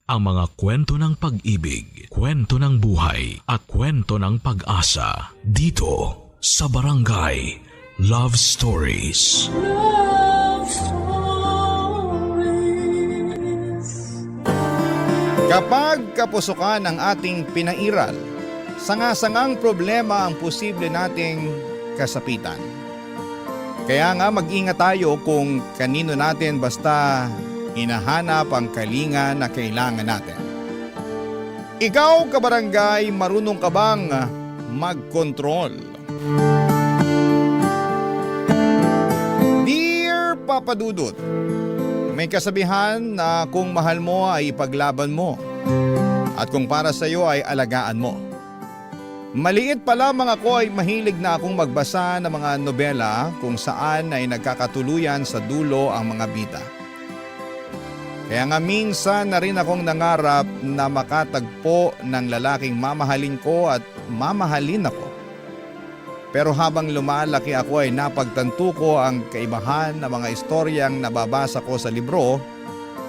ang mga kwento ng pag-ibig, kwento ng buhay, at kwento ng pag-asa dito sa Barangay Love Stories. Love Stories. Kapag kapusukan ang ating pinairal, sanga-sangang problema ang posible nating kasapitan. Kaya nga mag-ingat tayo kung kanino natin basta hinahanap ang kalinga na kailangan natin. Ikaw, kabarangay, marunong ka bang mag-control? Dear Papa Dudut, may kasabihan na kung mahal mo ay ipaglaban mo at kung para sa iyo ay alagaan mo. Maliit pa lamang ako ay mahilig na akong magbasa ng mga nobela kung saan ay nagkakatuluyan sa dulo ang mga bida. Kaya nga minsan na rin akong nangarap na makatagpo ng lalaking mamahalin ko at mamahalin ako. Pero habang lumalaki ako ay napagtanto ko ang kaibahan ng mga istoryang nababasa ko sa libro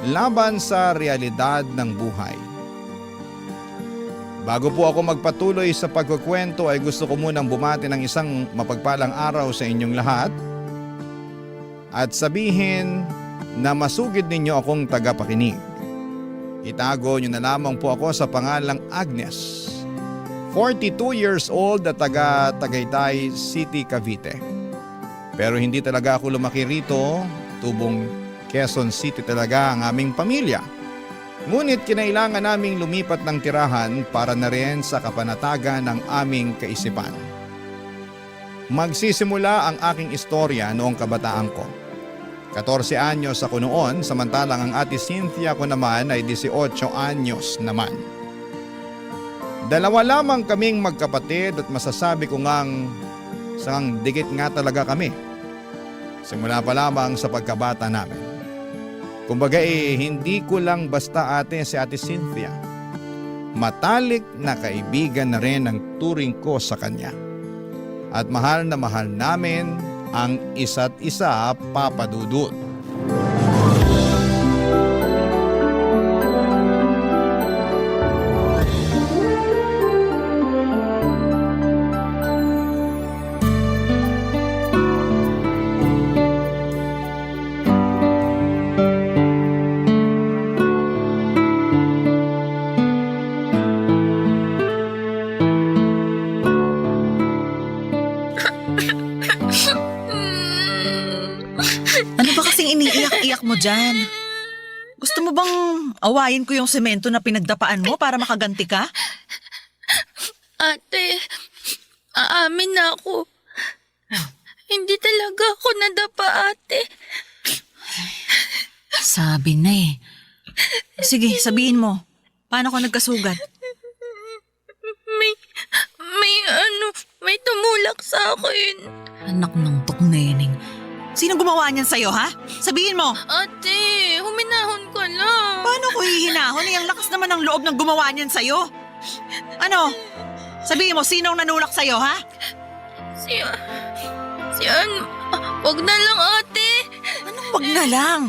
laban sa realidad ng buhay. Bago po ako magpatuloy sa pagkukwento ay gusto ko munang bumati ng isang mapagpalang araw sa inyong lahat at sabihin na masugid ninyo akong tagapakinig. Itago nyo na lamang po ako sa pangalang Agnes, 42 years old at taga Tagaytay City, Cavite. Pero hindi talaga ako lumaki rito, tubong Quezon City talaga ang aming pamilya. Ngunit kinailangan naming lumipat ng tirahan para na rin sa kapanatagan ng aming kaisipan. Magsisimula ang aking istorya noong kabataan ko. 14 anyos ako noon, samantalang ang ate Cynthia ko naman ay 18 anyos naman. Dalawa lamang kaming magkapatid at masasabi ko ngang sangang dikit nga talaga kami. Simula pa lamang sa pagkabata namin. Kumbaga hindi ko lang basta ate si ate Cynthia. Matalik na kaibigan na rin ang turing ko sa kanya. At mahal na mahal namin ang isa't isa, Papa Dudut. Ano ba kasing iniiyak-iyak mo dyan? Gusto mo bang awayin ko yung semento na pinagdapaan mo para makaganti ka? Ate, aamin na ako. Hindi talaga ako nadapa, ate. Sabi na eh. Sige, sabihin mo. Paano ka nagkasugat? May tumulak sa akin. Anak ng tuknening. Sino gumawa niyan sa'yo, ha? Sabihin mo. Ate, huminahon ka lang. Paano ko hihinahon? Ang lakas naman ng loob ng gumawa niyan sa'yo. Ano? Sabihin mo, sinong nanulak sa'yo, ha? Wag na lang, ate. Anong wag na lang?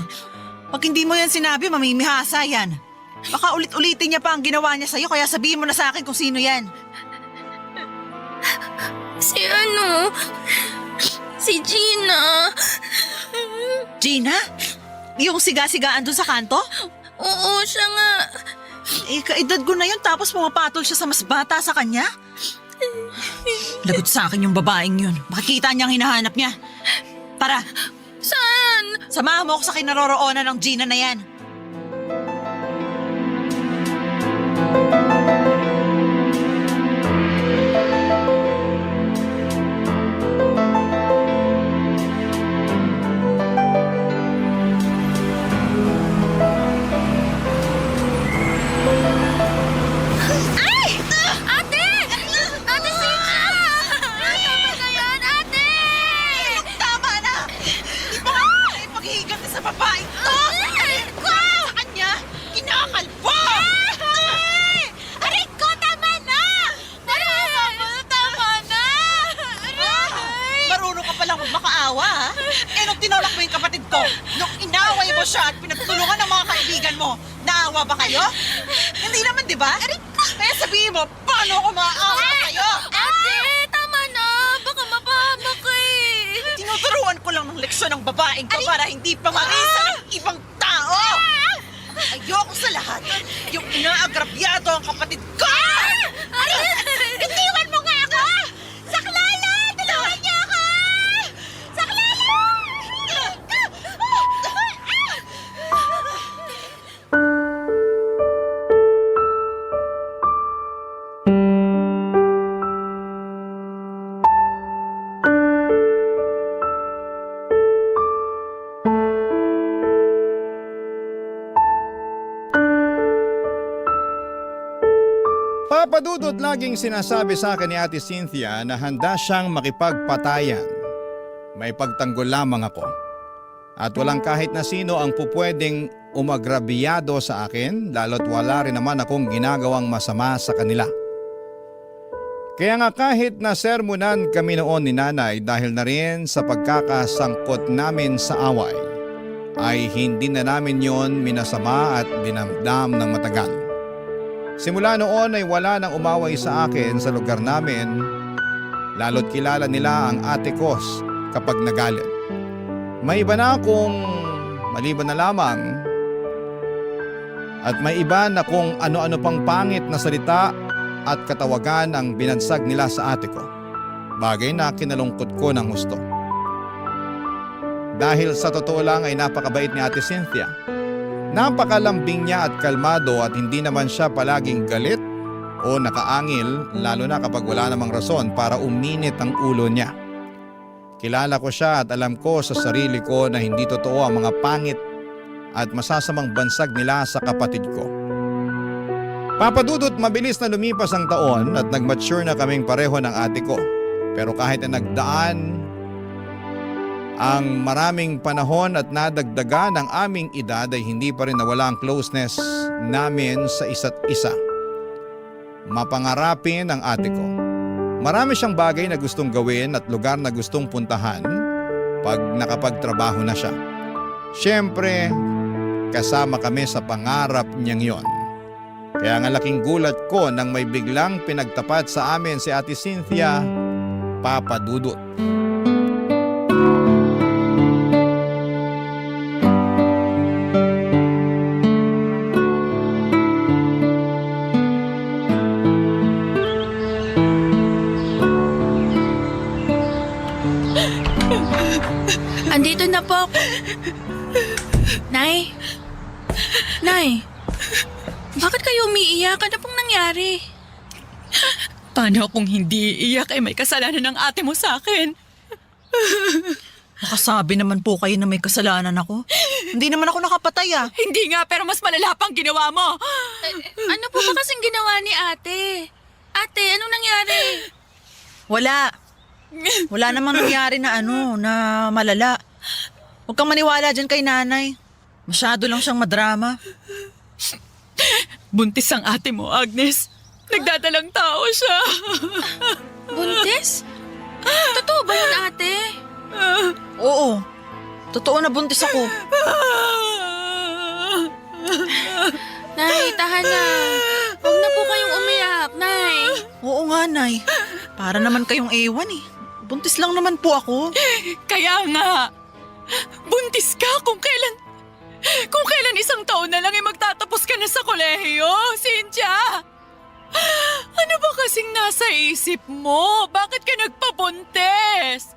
Pag hindi mo yan sinabi, mamimihasa yan. Baka ulit-ulitin niya pa ang ginawa niya sa'yo, kaya sabihin mo na sa akin kung sino yan. Si Gina. Gina? Yung siga-sigaan dun sa kanto? Oo, siya nga. Eh, kaedad ko na yun tapos pumapatol siya sa mas bata sa kanya? Lagot sa akin yung babaeng yun. Makikita niyang hinahanap niya. Tara, Saan? samahan mo ako sa kinaroroonan ng Gina na yan. Ate! Ate Sina! Tama na yan, ate! Tama na! Ipaghihigan ka sa babaeng to! Hindi naman, di ba? Kaya sabihin mo, paano ako maaawa sa'yo? Ate, tama na. Baka mapahamak ka eh. Tinuturuan ko lang ng leksyon ng babaeng ko para hindi pa marisa ng ibang tao. Ayoko sa lahat. Yung inaagrabyado ang kapatid ko! Itiwan mo nga ako! Saklala! Tulungan niyo ako! Saklala! Papadudot laging sinasabi sa akin ni Ate Cynthia na handa siyang makipagpatayan. May pagtanggol lamang ako. At walang kahit na sino ang pupwedeng umagrabiyado sa akin, lalo't wala rin naman akong ginagawang masama sa kanila. Kaya nga kahit na sermonan kami noon ni Nanay dahil na rin sa pagkakasangkot namin sa away, ay hindi na namin yon minasama at dinamdam ng matagal. Simula noon ay wala nang umaway sa akin sa lugar namin, lalo't kilala nila ang ate ko kapag nagalit. May iba na akong maliban na lamang at may iba na kung ano-ano pang pangit na salita at katawagan ang binansag nila sa ate ko. Bagay na kinalungkot ko ng husto. Dahil sa totoo lang ay napakabait ni Ate Cynthia. Napakalambing niya at kalmado at hindi naman siya palaging galit o nakaangil, lalo na kapag wala namang rason para uminit ang ulo niya. Kilala ko siya at alam ko sa sarili ko na hindi totoo ang mga pangit at masasamang bansag nila sa kapatid ko. Papadudot mabilis na lumipas ang taon at nag-mature na kaming pareho ng ate ko. Pero kahit na nagdaan ang maraming panahon at nadagdagan ng aming edad ay hindi pa rin nawala ang closeness namin sa isa't isa. Mapangarapin ang ate ko. Marami siyang bagay na gustong gawin at lugar na gustong puntahan pag nakapagtrabaho na siya. Siyempre, kasama kami sa pangarap niyang yon. Kaya nga laking gulat ko nang may biglang pinagtapat sa amin si Ate Cynthia, Papadudot. Andito na po ako. Nay? Nay? Bakit kayo umiiyak? Ano pong nangyari? Paano kung hindi iiyak ay may kasalanan ng ate mo sa akin? Nakasabi naman po kayo na may kasalanan ako. Hindi naman ako nakapatay ah. Hindi nga, pero mas malala pang ginawa mo. Ano po ba kasing ginawa ni ate? Ate, anong nangyari? Wala. Wala namang nangyari na na malala. Huwag kang maniwala dyan kay nanay. Masyado lang siyang madrama. Buntis ang ate mo, Agnes. Nagdadalang tao siya. Buntis? Totoo ba yun, ate? Oo. Totoo na buntis ako. Nay, tahan na. Huwag na po kayong umiyak, Nay. Oo nga, Nay. Para naman kayong ewan eh. Buntis lang naman po ako. Kaya nga, buntis ka kung kailan isang taon na lang ay magtatapos ka na sa kolehiyo, Cynthia. Ano ba kasing nasa isip mo? Bakit ka nagpabuntis?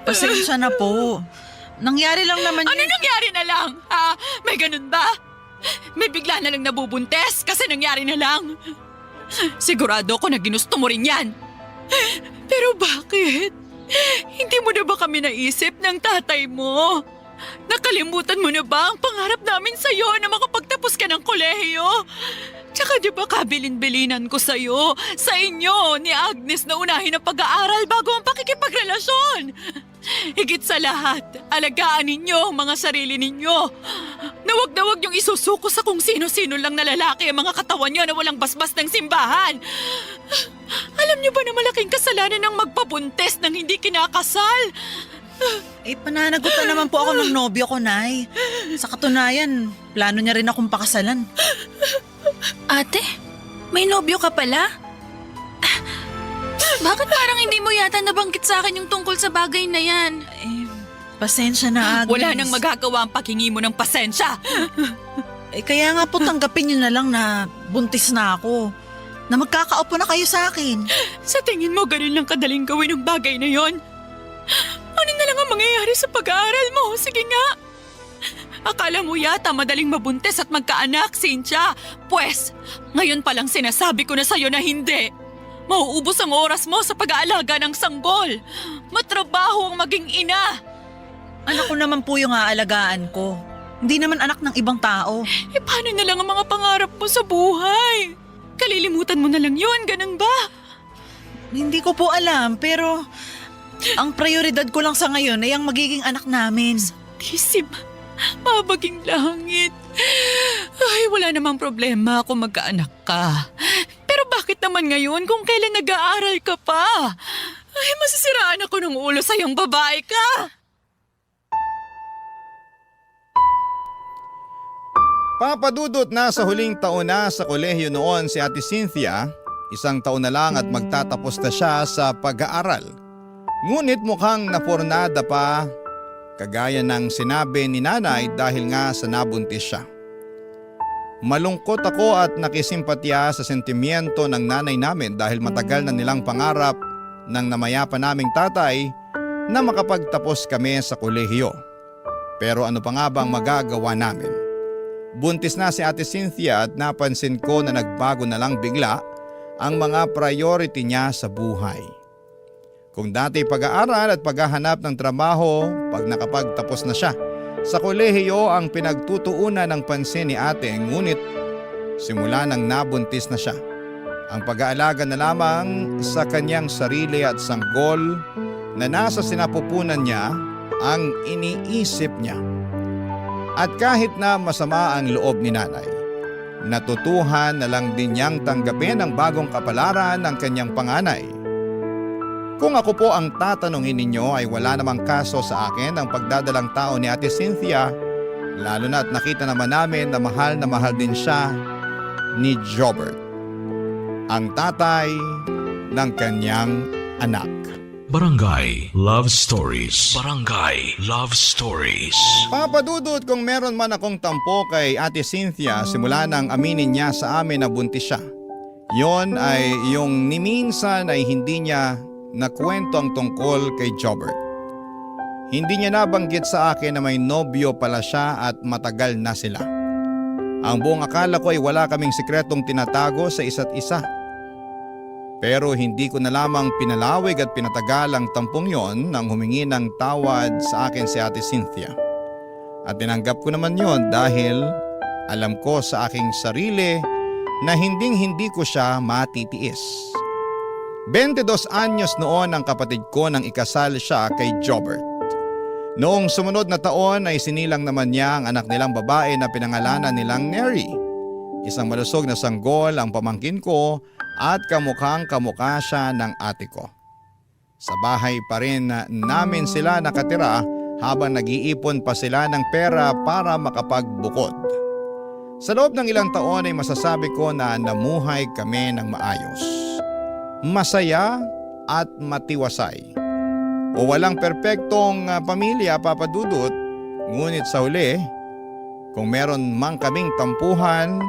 Pasensya na po. Nangyari lang naman Ano nangyari na lang? Ha? May ganun ba? May bigla na lang nabubuntis kasi nangyari na lang. Sigurado ko na ginusto mo rin yan. Pero bakit? Hindi mo na ba kami naisip ng tatay mo? Nakalimutan mo na ba ang pangarap namin sa'yo na makapagtapos ka ng kolehiyo? Tsaka di ba kabilin-bilinan ko sa'yo, sa inyo ni Agnes na unahin ang pag-aaral bago ang pakikipagrelasyon? Higit sa lahat, alagaan ninyo ang mga sarili ninyo. Na wag yung isusuko sa kung sino-sino lang na lalaki ang mga katawan nyo na walang basbas ng simbahan. Alam nyo ba na malaking kasalanan ng magpabuntis ng hindi kinakasal? Pananagot na naman po ako ng nobyo ko, Nay. Sa katunayan, plano niya rin akong pakasalan. Ate, may nobyo ka pala? Bakit parang hindi mo yata nabanggit sa akin yung tungkol sa bagay na yan? Pasensya na, Agnes. Wala nang magagawa ang paghingi mo ng pasensya. Kaya nga po tanggapin niyo na lang na buntis na ako. Na magkakaupo na kayo sa akin. Sa tingin mo, ganun lang kadaling gawin ng bagay na yon? Ano na lang ang mangyayari sa pag-aaral mo? Sige nga. Akala mo yata madaling mabuntis at magkaanak, Cynthia. Pwes, ngayon palang sinasabi ko na sa'yo na hindi. Mauubos ang oras mo sa pag-aalaga ng sanggol. Matrabaho ang maging ina. Anak ko naman po yung aalagaan ko. Hindi naman anak ng ibang tao. Paano na lang ang mga pangarap mo sa buhay? Kalilimutan mo na lang yun, ganun ba? Hindi ko po alam, pero ang prioridad ko lang sa ngayon ay ang magiging anak namin. Isip, mabaging langit. Ay, wala namang problema kung magkaanak ka. Pero bakit naman ngayon kung kailan nag-aaral ka pa? Ay, masisiraan ako ng ulo sa iyong babae ka. Papadudot na sa huling taon na sa kolehiyo noon si Ate Cynthia, 1 taon na lang at magtatapos na siya sa pag-aaral. Ngunit mukhang napornada pa, kagaya ng sinabi ni nanay dahil nga sa nabuntis siya. Malungkot ako at nakisimpatya sa sentimiento ng nanay namin dahil matagal na nilang pangarap ng namayapa naming tatay na makapagtapos kami sa kolehiyo. Pero ano pa nga bang magagawa namin? Buntis na si Ate Cynthia at napansin ko na nagbago na lang bigla ang mga priority niya sa buhay. Kung dati pag-aaral at paghahanap ng trabaho pag nakapagtapos na siya, sa kolehiyo ang pinagtutuunan ng pansin ni ate, ngunit simula nang nabuntis na siya, ang pag-aalaga na lamang sa kanyang sarili at sanggol na nasa sinapupunan niya ang iniisip niya. At kahit na masama ang loob ni nanay, natutuhan na lang din niyang tanggapin ang bagong kapalaran ng kanyang panganay. Kung ako po ang tatanungin ninyo ay wala namang kaso sa akin ang pagdadalang tao ni Ate Cynthia, lalo na at nakita naman namin na mahal din siya ni Jobert, ang tatay ng kanyang anak. Barangay Love Stories. Barangay Love Stories. Papadudot, kung meron man akong tampo kay Ate Cynthia simula nang aminin niya sa amin na buntis siya, yon ay yung niminsan ay hindi niya nakwento ang tungkol kay Jobert. Hindi niya nabanggit sa akin na may nobyo pala siya at matagal na sila. Ang buong akala ko ay wala kaming sikretong tinatago sa isa't isa. Pero hindi ko na lamang pinalawig at pinatagal ang tampong yon nang humingi ng tawad sa akin si Ate Cynthia. At tinanggap ko naman yon dahil alam ko sa aking sarili na hindi ko siya matitiis. 22 anyos noon ang kapatid ko nang ikasal siya kay Jobert. Noong sumunod na taon ay sinilang naman niya ang anak nilang babae na pinangalanan nilang Neri. Isang malusog na sanggol ang pamangkin ko at kamukhang-kamukha siya ng ate ko. Sa bahay pa rin namin sila nakatira habang nag-iipon pa sila ng pera para makapagbukod. Sa loob ng ilang taon ay masasabi ko na namuhay kami ng maayos. Masaya at matiwasay. O walang perpektong pamilya, papadudot, ngunit sa huli, kung meron mang kaming tampuhan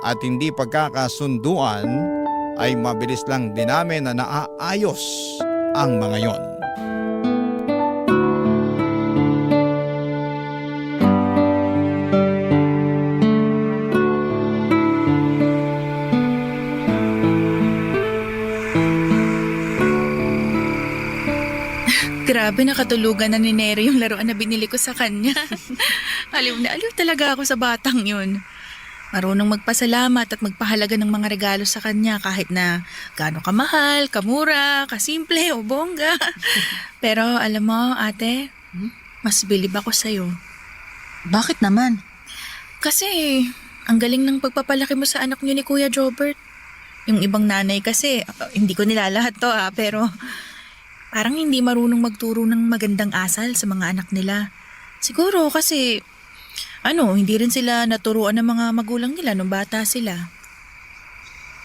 at hindi pagkakasunduan, ay mabilis lang din namin na naaayos ang mga yon. Grabe, nakatulugan na ni Neri yung laruan na binili ko sa kanya. Aliw na aliw talaga ako sa batang yun. Marunong magpasalamat at magpahalaga ng mga regalo sa kanya kahit na gaano kamahal, kamura, kasimple o bongga. Pero alam mo, ate, mas bilib ako sa'yo. Bakit naman? Kasi ang galing ng pagpapalaki mo sa anak niyo ni Kuya Jobert. Yung ibang nanay kasi, hindi ko nilalahat to pero Parang hindi marunong magturo ng magandang asal sa mga anak nila. Siguro kasi, hindi rin sila naturuan ng mga magulang nila nung bata sila.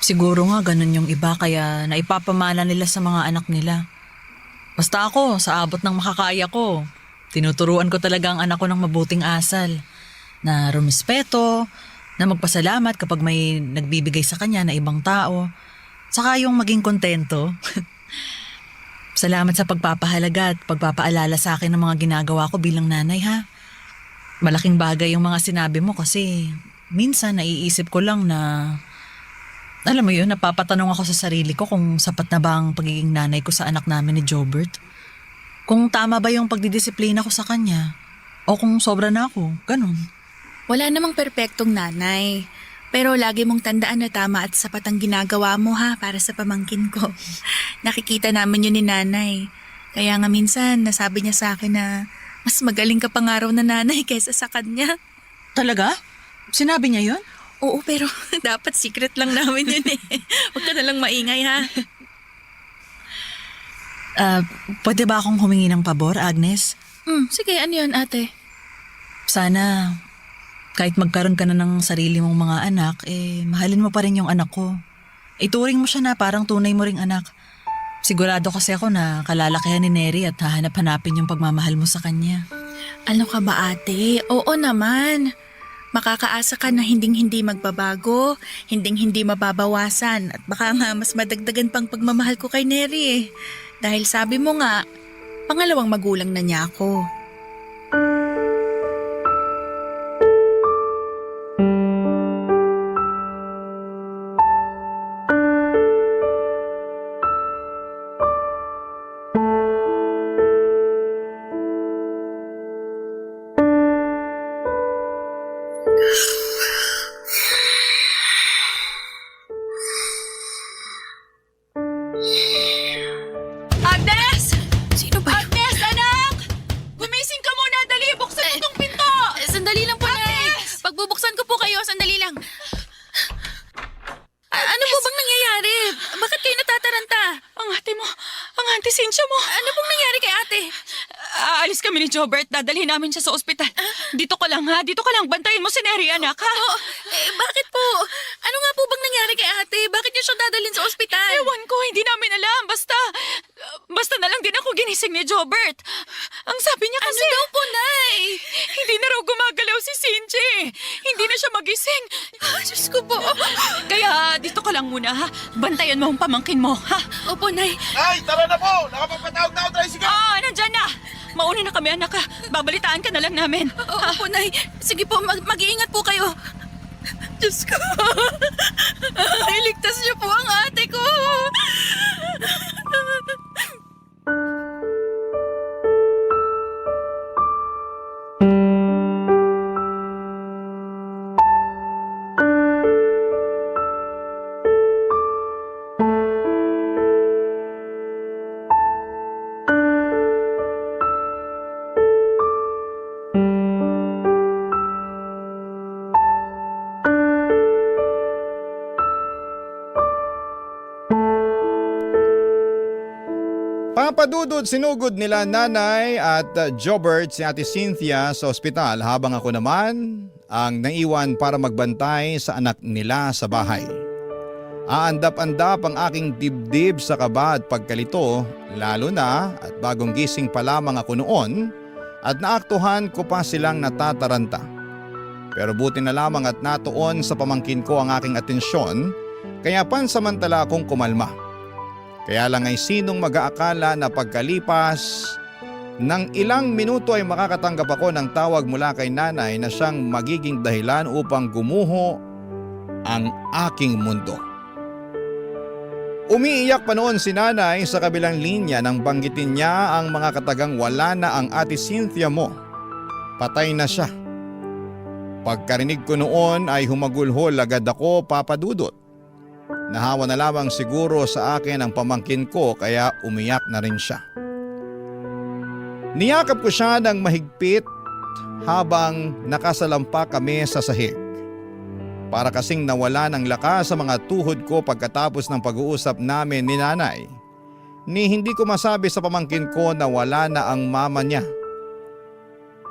Siguro nga ganun yung iba kaya naipapamana nila sa mga anak nila. Basta ako, sa abot ng makakaya ko, tinuturuan ko talaga ang anak ko ng mabuting asal. Na rumispeto, na magpasalamat kapag may nagbibigay sa kanya na ibang tao. Saka yung maging kontento. Salamat sa pagpapahalaga at pagpapaalala sa akin ng mga ginagawa ko bilang nanay ha. Malaking bagay yung mga sinabi mo kasi minsan naiisip ko lang na, alam mo yun, napapatanong ako sa sarili ko kung sapat na ba ang pagiging nanay ko sa anak namin ni Jobert. Kung tama ba yung pagdidisiplina ko sa kanya o kung sobra na ako, ganun. Wala namang perpektong nanay. Pero lagi mong tandaan na tama at sapat ang ginagawa mo ha para sa pamangkin ko. Nakikita namin yun ni nanay. Kaya nga minsan nasabi niya sa akin na mas magaling ka pa nga raw na nanay kaysa sa kanya. Talaga? Sinabi niya yun? Oo, pero dapat secret lang namin yun eh. Huwag ka nalang maingay ha. Pwede ba akong humingi ng pabor, Agnes? Sige, ano yun ate? Sana kahit magkaroon ka na ng sarili mong mga anak, mahalin mo pa rin yung anak ko. Ituring mo siya na parang tunay mo ring anak. Sigurado kasi ako na kalalakihan ni Neri at hahanap-hanapin yung pagmamahal mo sa kanya. Ano ka ba ate? Oo naman. Makakaasa ka na hinding-hindi magbabago, hinding-hindi mababawasan at baka nga mas madagdagan pang pagmamahal ko kay Neri eh. Dahil sabi mo nga, pangalawang magulang na niya ako. Agnes! Sino ba? Agnes, anak! Gumising ka muna, dali! Buksan mo tong pinto! Sandali lang po, Nay. Pagbubuksan ko po kayo, sandali lang. Ano po bang nangyayari? Bakit kayo natataranta? Ang ate mo, ang ate Cynthia mo. Ano pong nangyari kay ate? Aalis kami ni Jobert, dadalhin namin siya sa ospital. Dito ka lang ha, dito ka lang. Bantayin mo si Neri, anak ha. Bakit po? Ano nga po bang nangyari kay ate? Bakit niyo siya dadalhin sa ospital? Ewan ko, hindi namin alam. Basta na lang din ako ginising ni Jobert. Ang sabi niya kasi... Ano daw po, Nay? Hindi na raw gumagalaw si Cynthia. Hindi na siya magising. Diyos ko po. Kaya dito ka lang muna ha. Bantayan mo ang pamangkin mo ha. Opo, Nay. Ay, tara na po! Nakapagpatawag na ako, tricycle! Nandyan na. Mauna na kami anak ha. Babalitaan ka na lang namin. Opo, Nay. Sige po, mag-iingat po kayo. Diyos ko. Iligtas niyo po ang ate ko. Papadudod sinugod nila nanay at Jobert si Ate Cynthia sa ospital habang ako naman ang naiwan para magbantay sa anak nila sa bahay. Aandap-andap ang aking dibdib sa kaba at pagkalito, lalo na at bagong gising pa lamang ako noon at naaktuhan ko pa silang natataranta. Pero buti na lamang at natuon sa pamangkin ko ang aking atensyon kaya pansamantala akong kumalma. Kaya lang ay sinong mag-aakala na pagkalipas ng ilang minuto ay makakatanggap ako ng tawag mula kay nanay na siyang magiging dahilan upang gumuho ang aking mundo. Umiiyak pa noon si nanay sa kabilang linya nang banggitin niya ang mga katagang wala na ang Ate Cynthia mo. Patay na siya. Pagkarinig ko noon ay humagulhol agad ako, Papadudot. Nahawa na lamang siguro sa akin ang pamangkin ko kaya umiyak na rin siya. Niyakap ko siya ng mahigpit habang nakasalampa kami sa sahig. Para kasing nawala ng lakas sa mga tuhod ko pagkatapos ng pag-uusap namin ni nanay. ni hindi ko masabi sa pamangkin ko na wala na ang mama niya.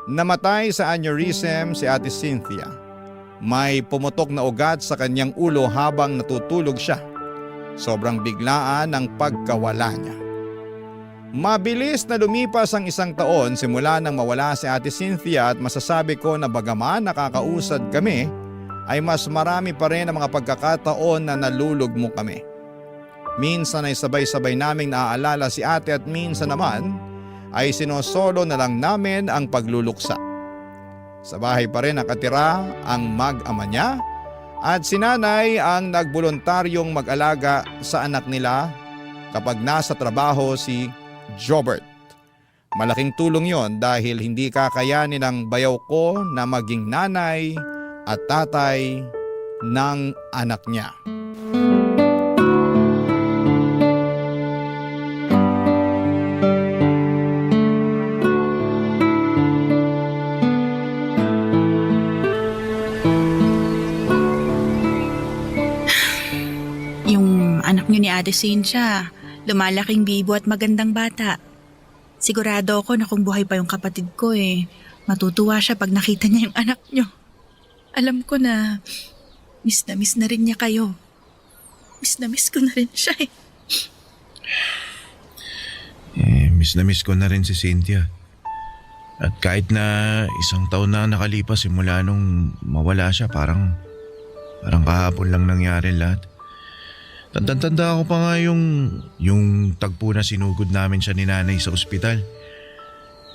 Namatay sa aneurysm si Ate Cynthia. May pumutok na ugat sa kanyang ulo habang natutulog siya. Sobrang biglaan ang pagkawala niya. Mabilis na lumipas ang 1 taon simula nang mawala si Ate Cynthia at masasabi ko na bagaman nakakausad kami, ay mas marami pa rin ang mga pagkakataon na nalulugmok kami. Minsan ay sabay-sabay naming naaalala si ate at minsan naman ay sinosolo na lang namin ang pagluluksa. Sa bahay pa rin nakatira ang mag-ama niya at si nanay ang nagboluntaryong mag-alaga sa anak nila kapag nasa trabaho si Jobert. Malaking tulong yon dahil hindi kakayanin ng bayaw ko na maging nanay at tatay ng anak niya. Yung anak niyo ni Ate Cynthia, lumalaking bibo at magandang bata. Sigurado ako na kung buhay pa yung kapatid ko matutuwa siya pag nakita niya yung anak niyo. Alam ko na miss na rin niya kayo. Miss na miss ko na rin siya Miss na miss ko na rin si Cynthia. At kahit na 1 taon na nakalipas simula nung mawala siya, parang kahapon lang nangyari lahat. Tanda ko pa nga yung tagpo na sinugod namin siya ni nanay sa ospital.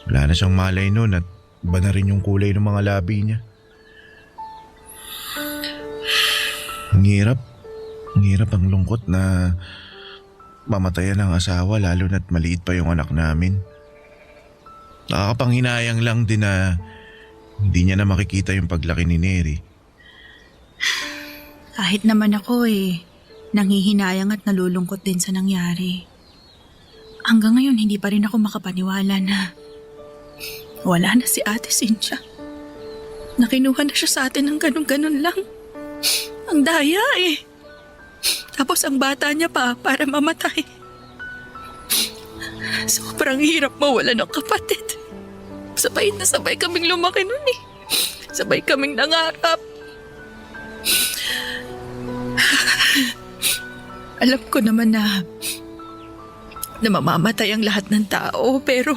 Wala na siyang malay noon at iba na rin yung kulay ng mga labi niya. Ang hirap ang lungkot na mamatayan ng asawa lalo na't maliit pa yung anak namin. Nakakapanghinayang lang din na hindi niya na makikita yung paglaki ni Neri. Kahit naman ako nanghihinayang at nalulungkot din sa nangyari. Hanggang ngayon hindi pa rin ako makapaniwala na wala na si Ate Cynthia. Nakinuha na siya sa atin ng ganun-ganun lang. Ang daya Tapos ang bata niya pa para mamatay. Sobrang hirap mawala ng kapatid. Sabay na sabay kaming lumaki nun Sabay kaming nangarap. Alam ko naman na mamamatay ang lahat ng tao, pero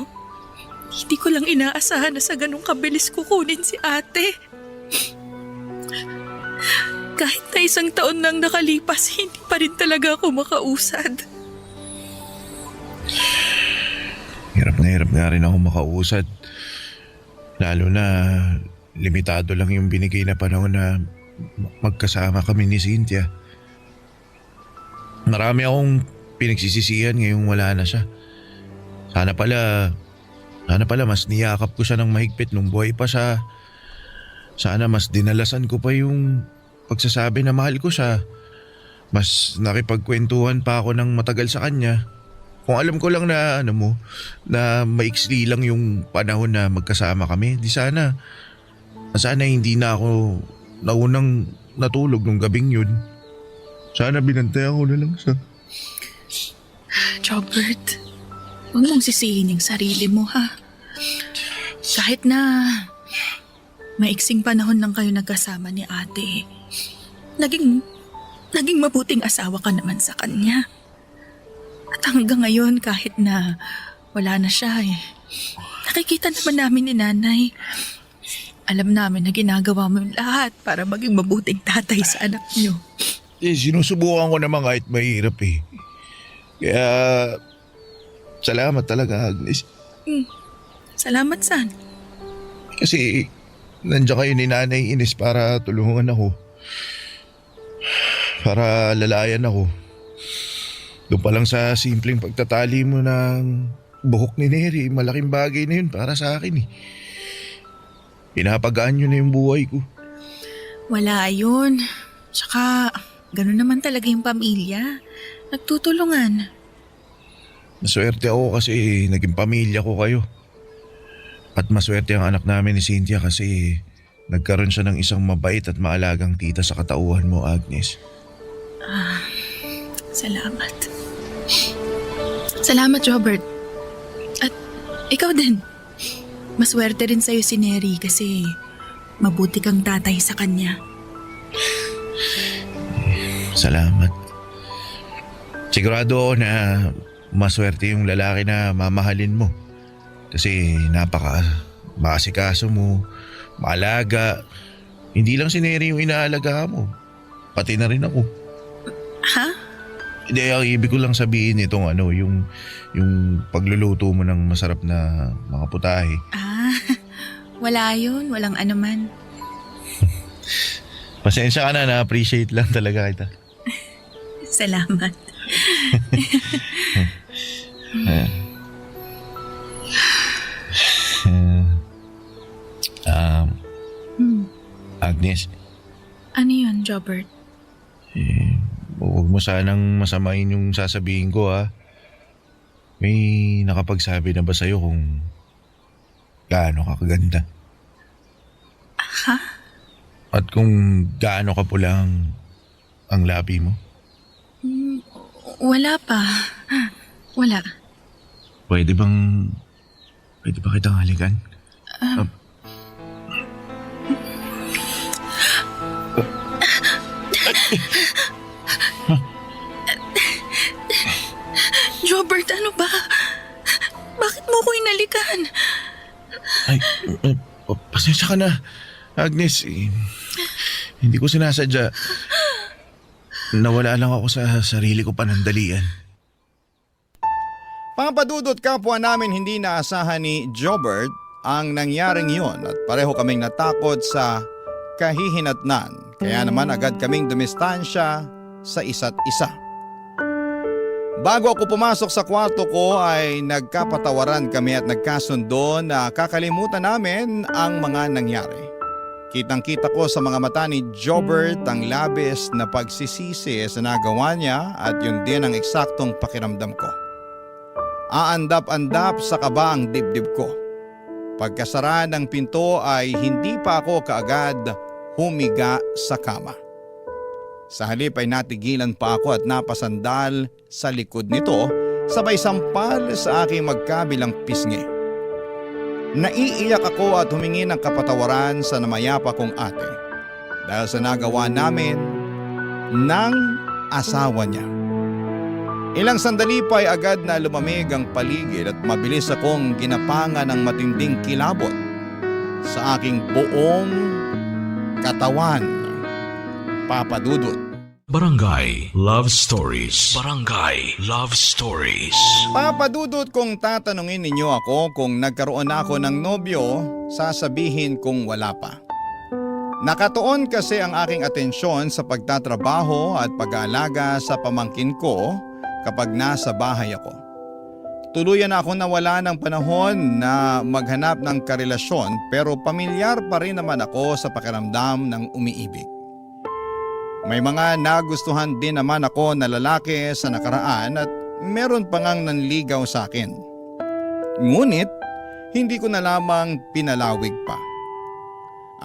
hindi ko lang inaasahan na sa ganung kabilis kukunin si ate. Kahit na 1 taon nang nakalipas, hindi pa rin talaga ako makausad. Hirap nga rin ako makausad. Lalo na limitado lang yung binigay na panahon na magkasama kami ni Cynthia. Marami akong pinagsisisihan ngayong wala na siya. Sana pala mas niyakap ko siya ng mahigpit nung buhay pa siya. Sana mas dinalasan ko pa yung pagsasabi na mahal ko siya. Mas nakipagkwentuhan pa ako ng matagal sa kanya. Kung alam ko lang na na maiksi lang yung panahon na magkasama kami, di sana hindi na ako naunang natulog nung gabing yun. Sana binantayan ko na lang siya. Jobert, huwag mong sisihin yung sarili mo Kahit na maiksing panahon lang kayo nagkasama ni ate, naging mabuting asawa ka naman sa kanya. At hanggang ngayon kahit na wala na siya nakikita naman namin ni nanay. Alam namin na ginagawa mo yung lahat para maging mabuting tatay sa anak niyo. Sinusubukan ko naman kahit mahirap Kaya salamat talaga, Agnes. Salamat saan? Kasi nandiyan kayo ni Nanay Ines para tulungan ako. Para lalayan ako. Doon pa lang sa simpleng pagtatali mo ng buhok ni Neri, malaking bagay na yun para sa akin Pinapagaan yun na yung buhay ko. Wala yun. Tsaka ganun naman talaga yung pamilya. Nagtutulungan. Maswerte ako kasi naging pamilya ko kayo. At maswerte ang anak namin ni Cynthia kasi nagkaroon siya ng isang mabait at maalagang tita sa katauhan mo, Agnes. Salamat. Salamat, Robert. At ikaw din. Maswerte rin sa'yo si Neri kasi mabuti kang tatay sa kanya. Salamat. Sigurado ako na maswerte yung lalaki na mamahalin mo. Kasi makasikaso mo, maalaga. Hindi lang si Neri yung inaalaga mo. Pati na rin ako. Ha? Hindi, ang ibig ko lang sabihin itong yung pagluluto mo ng masarap na mga putahe. Wala yun. Walang anuman. Pasensya ka na, na-appreciate lang talaga kita. Salamat. Agnes, Ano yun, Robert? huwag mo sanang masamain yung sasabihin ko ha. May nakapagsabi na ba sa'yo kung gaano ka kaganda? Ha? At kung gaano ka pulang ang labi mo? Wala pa. Wala. Pwede ba kitang halikan? Robert, ano ba? Bakit mo ko inalikan? Ay, pasensya ka na, Agnes. Hindi ko sinasadya. Nawala lang ako sa sarili ko panandalian. Papadudot kapwa namin hindi naasahan ni Jobert ang nangyaring yon at pareho kaming natakot sa kahihinatnan. Kaya naman agad kaming dumistansya sa isa't isa. Bago ako pumasok sa kwarto ko ay nagkapatawaran kami at nagkasundo na kakalimutan namin ang mga nangyari. Kitang-kita ko sa mga mata ni Jobert ang labis na pagsisisi sa nagawa niya at yun din ang eksaktong pakiramdam ko. Aandap-andap sa kaba ang dibdib ko. Pagkasara ng pinto ay hindi pa ako kaagad humiga sa kama. Sa halip ay natigilan pa ako at napasandal sa likod nito sabay sampal sa aking magkabilang pisngi. Naiiyak ako at humingi ng kapatawaran sa namayapa kong ate dahil sa nagawa namin ng asawa niya. Ilang sandali pa ay agad na lumamig ang paligid at mabilis akong ginapangan ng matinding kilabot sa aking buong katawan. Papadudot. Barangay Love Stories. Barangay Love Stories. Papadudot kung tatanungin ninyo ako kung nagkaroon na ako ng nobyo, sasabihin kong wala pa. Nakatuon kasi ang aking atensyon sa pagtatrabaho at pag-aalaga sa pamangkin ko kapag nasa bahay ako. Tuluyan ako nawala ng panahon na maghanap ng karelasyon pero pamilyar pa rin naman ako sa pakiramdam ng umiibig. May mga nagustuhan din naman ako na lalaki sa nakaraan at meron pa ngang nanligaw sa akin. Ngunit, hindi ko na lamang pinalawig pa.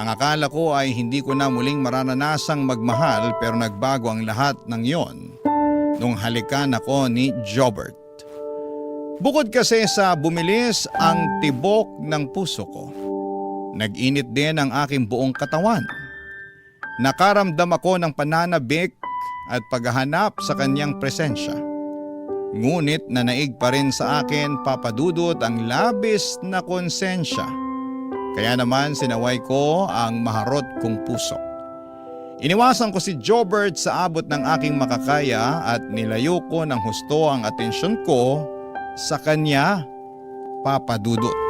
Ang akala ko ay hindi ko na muling maranasang magmahal pero nagbago ang lahat ng yon nung halikan ako ni Jobert. Bukod kasi sa bumilis ang tibok ng puso ko, nag-init din ang aking buong katawan. Nakaramdam ako ng pananabik at paghahanap sa kanyang presensya. Ngunit nanaig pa rin sa akin papadudot ang labis na konsensya. Kaya naman sinaway ko ang maharot kong puso. Iniwasan ko si Jobert sa abot ng aking makakaya at nilayo ko ng husto ang atensyon ko sa kanya, papadudot.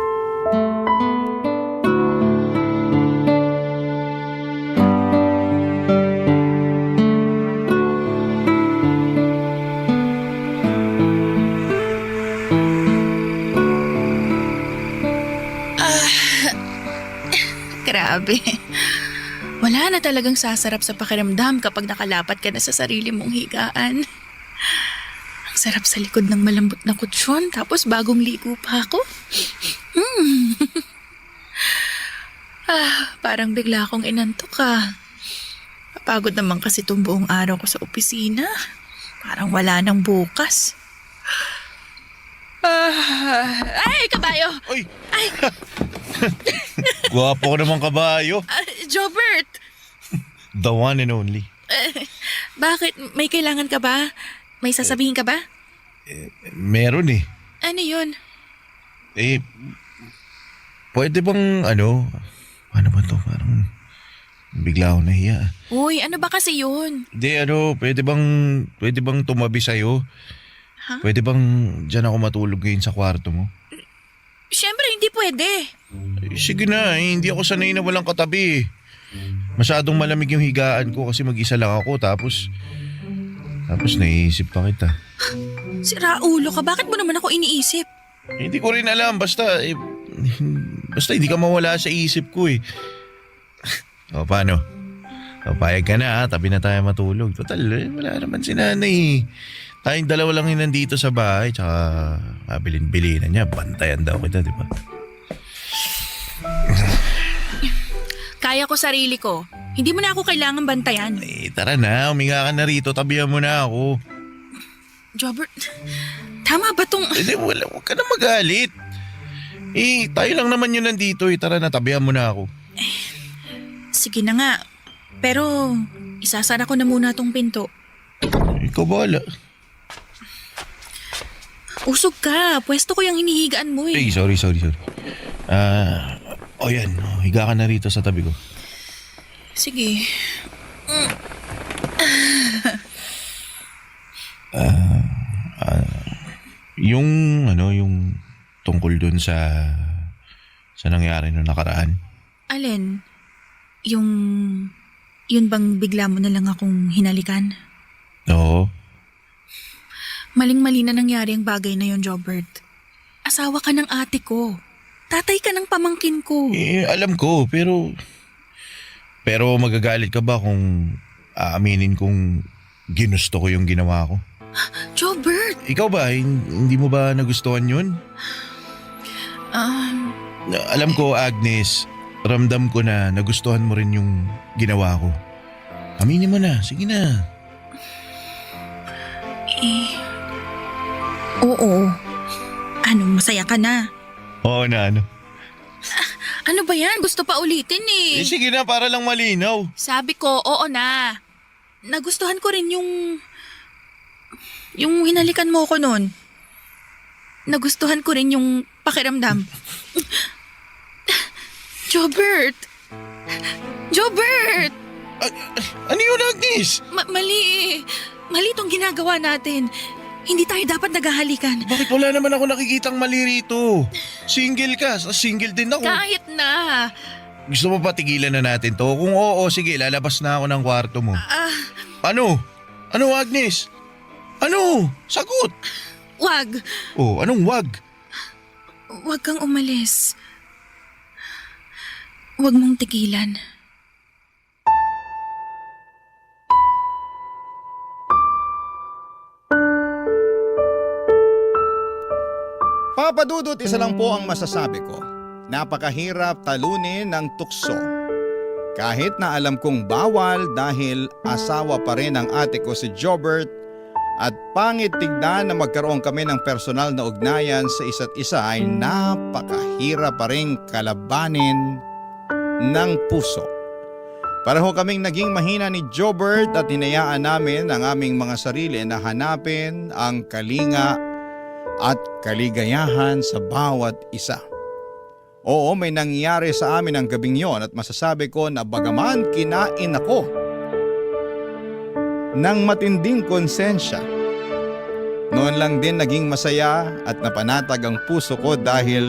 Grabe. Wala na talagang sasarap sa pakiramdam kapag nakalapat ka na sa sarili mong higaan. Ang sarap sa likod ng malambot na kutsyon tapos bagong ligo pa ako. Parang bigla akong inantok ka. Papagod naman kasi itong buong araw ko sa opisina. Parang wala nang bukas. Ay, kabayo! Uy! Ay, Gwapo ko naman kabayo. Jobert! The one and only. Bakit? May kailangan ka ba? May sasabihin ka ba? Meron eh. Ano yun? Pwede bang ano ba to? Parang bigla ako nahiya. Uy, ano ba kasi yun? Hindi pwede bang tumabi sa'yo? Ha? Pwede bang dyan ako matulog ngayon sa kwarto mo? Siyempre, hindi pwede. Sige na, hindi ako sanay na walang katabi. Masyadong malamig yung higaan ko kasi mag-isa lang ako tapos naiisip pa kita. Sira ulo ka, bakit mo naman ako iniisip? Hindi ko rin alam, basta hindi ka mawala sa isip ko eh. O paano? O payag ka na tabi na tayo matulog. Total, wala naman si nanay. Tayong dalawa lang yung nandito sa bahay tsaka kabilin-bilinan niya. Bantayan daw kita, di ba? Kaya ko sarili ko. Hindi mo na ako kailangan bantayan. Tara na, uminga ka na rito, tabihan mo na ako. Jobert, tama ba tong... Huwag ka na magalit. Tayo lang naman yun nandito Tara na, tabihan mo na ako. Sige na nga. Pero, isasara ko na muna tong pinto. Ikaw bahala. Usog ka. Pwesto ko yung hinihigaan mo eh. Sorry. Yan. Higa ka na rito sa tabi ko. Sige. Yung tungkol dun sa nangyari no nakaraan. Alin? Yun bang bigla mo na lang akong hinalikan? Oo. Maling-mali na nangyari ang bagay na yon, Jobert. Asawa ka ng ate ko. Tatay ka ng pamangkin ko. Alam ko, pero magagalit ka ba kung aaminin kong ginusto ko yung ginawa ko? Jobert! Ikaw ba, hindi mo ba nagustuhan yun? Alam ko, Agnes, ramdam ko na nagustuhan mo rin yung ginawa ko. Aminin mo na, sige na. Oo. Anong masaya ka na? Oo na, ano? Ano ba yan? Gusto pa ulitin eh. Sige na, para lang malinaw. Sabi ko, oo na. Nagustuhan ko rin yung hinalikan mo ko noon. Nagustuhan ko rin yung pakiramdam. Jobert! Jobert! Ano yun, Agnes? Mali. Mali tong ginagawa natin. Hindi tayo dapat naghahalikan. Bakit wala naman ako nakikitang mali rito? Single ka, single din ako. Kahit na. Gusto mo pa tigilan na natin to? Kung oo, sige, lalabas na ako ng kwarto mo. Ano? Ano, Agnes? Ano? Sagot! Wag. Anong wag? Wag kang umalis. Wag mong tigilan. Papa Dudut, isa lang po ang masasabi ko. Napakahirap talunin ng tukso. Kahit na alam kong bawal dahil asawa pa rin ang ate ko si Jobert at pangit tignan na magkaroon kami ng personal na ugnayan sa isa't isa ay napakahirap pa rin kalabanin ng puso. Pareho kaming naging mahina ni Jobert at hinayaan namin ang aming mga sarili na hanapin ang kalinga at kaligayahan sa bawat isa. Oo, may nangyari sa amin ang gabing yon at masasabi ko na bagaman kinain ako ng matinding konsensya, noon lang din naging masaya at napanatag ang puso ko dahil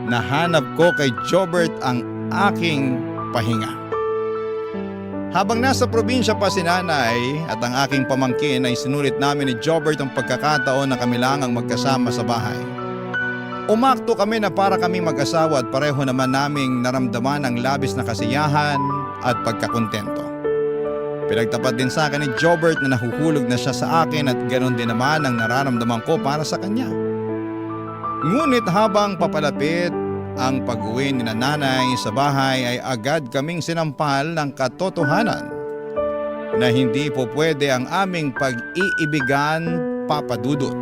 nahanap ko kay Jobert ang aking pahinga. Habang nasa probinsya pa si nanay at ang aking pamangkin ay sinulit namin ni Jobert ang pagkakataon na kami lang ang magkasama sa bahay. Umakto kami na para kami mag-asawa at pareho naman naming naramdaman ang labis na kasiyahan at pagkakontento. Pinagtapat din sa akin ni Jobert na nahuhulog na siya sa akin at ganoon din naman ang nararamdaman ko para sa kanya. Ngunit habang papalapit ang pag-uwi ni nanay sa bahay ay agad kaming sinampal ng katotohanan na hindi po pwede ang aming pag-iibigan, Papa Dudut.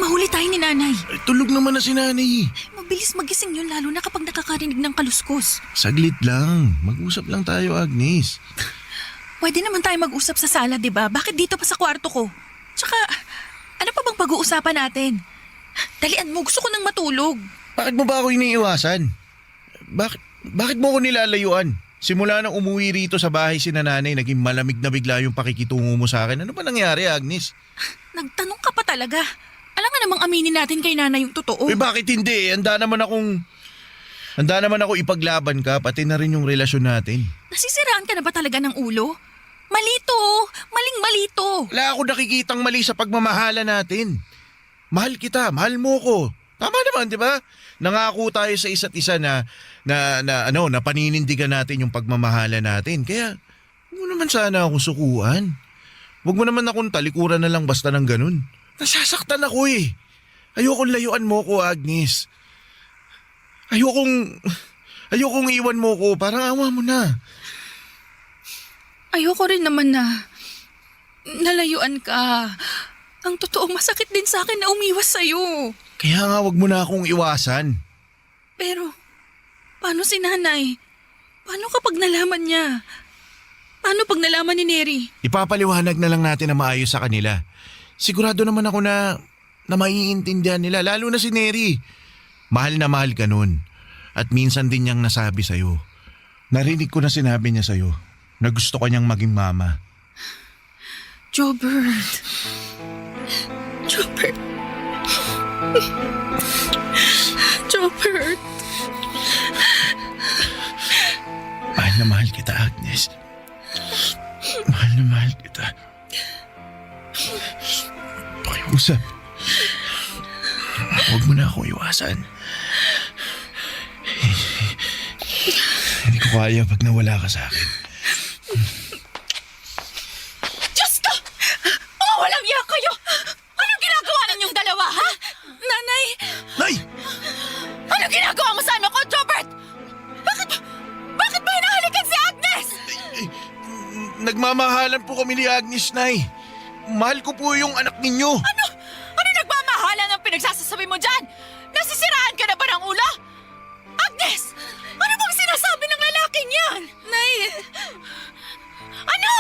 mahuli tayo ni nanay. Ay, tulog naman na si nanay. Mabilis magising yun lalo na kapag nakakarinig ng kaluskos. Saglit lang. Mag-usap lang tayo, Agnes. Pwede naman tayo mag-usap sa sala, di ba? Bakit dito pa sa kwarto ko? Tsaka, ano pa bang pag-uusapan natin? Dalian mo, gusto ko nang matulog. Bakit mo ba ako iniiwasan? Bakit mo ako nilalayuan? Simula nang umuwi rito sa bahay si nanay, naging malamig na bigla yung pakikitungo mo sa akin. Ano ba nangyari, Agnes? Nagtanong ka pa talaga. Alam nga namang aminin natin kay nanay yung totoo. Eh bakit hindi? Handa naman ako ipaglaban ka, pati na rin yung relasyon natin. Nasisiraan ka na ba talaga ng ulo? Malito, maling-mali to. Wala ako nakikitang mali sa pagmamahala natin. Mahal kita, mahal mo ko. Tama naman, di ba? Nangako tayo sa isa't isa na paninindigan natin yung pagmamahala natin. Kaya, huwag mo naman sana akong sukuan. Huwag mo naman akong talikuran na lang basta ng ganun. Nasasaktan ako eh. Ayokong layuan mo ko, Agnes. Ayokong iwan mo ko. Parang awa mo na. Ayoko rin naman na nalayuan ka. Ang totoo, masakit din sa akin na umiwas sa'yo. Kaya nga wag mo na akong iwasan. Pero, paano si nanay? Paano kapag nalaman niya? Paano pag nalaman ni Neri? Ipapaliwanag na lang natin na maayos sa kanila. Sigurado naman ako na maiintindihan nila, lalo na si Neri. Mahal na mahal ka nun. At minsan din niyang nasabi sa'yo. Narinig ko na sinabi niya sa'yo na gusto ka niyang maging mama. Jobert. Jobert. Jobert. Mahal na mahal kita, Agnes. Mahal na mahal kita. Pakiusap. Huwag mo na akong iwasan. Hindi ko kaya pag nawala ka sa akin. Diyos ko! Oh, walang iya kayo! Anong ginagawa ninyong dalawa, ha? Nanay! Nay! Anong ginagawa mo sa anak ko, Jobert? Bakit ba hinahalikan si Agnes? Nagmamahalan po kami ni Agnes, Nay. Mahal ko po yung anak ninyo. Ano nagmamahalan ang pinagsasasabi mo dyan? Nasisiraan ka na ba ng ulo? Agnes! Ano bang sinasabi ng lalaking yan? Nay! Ano?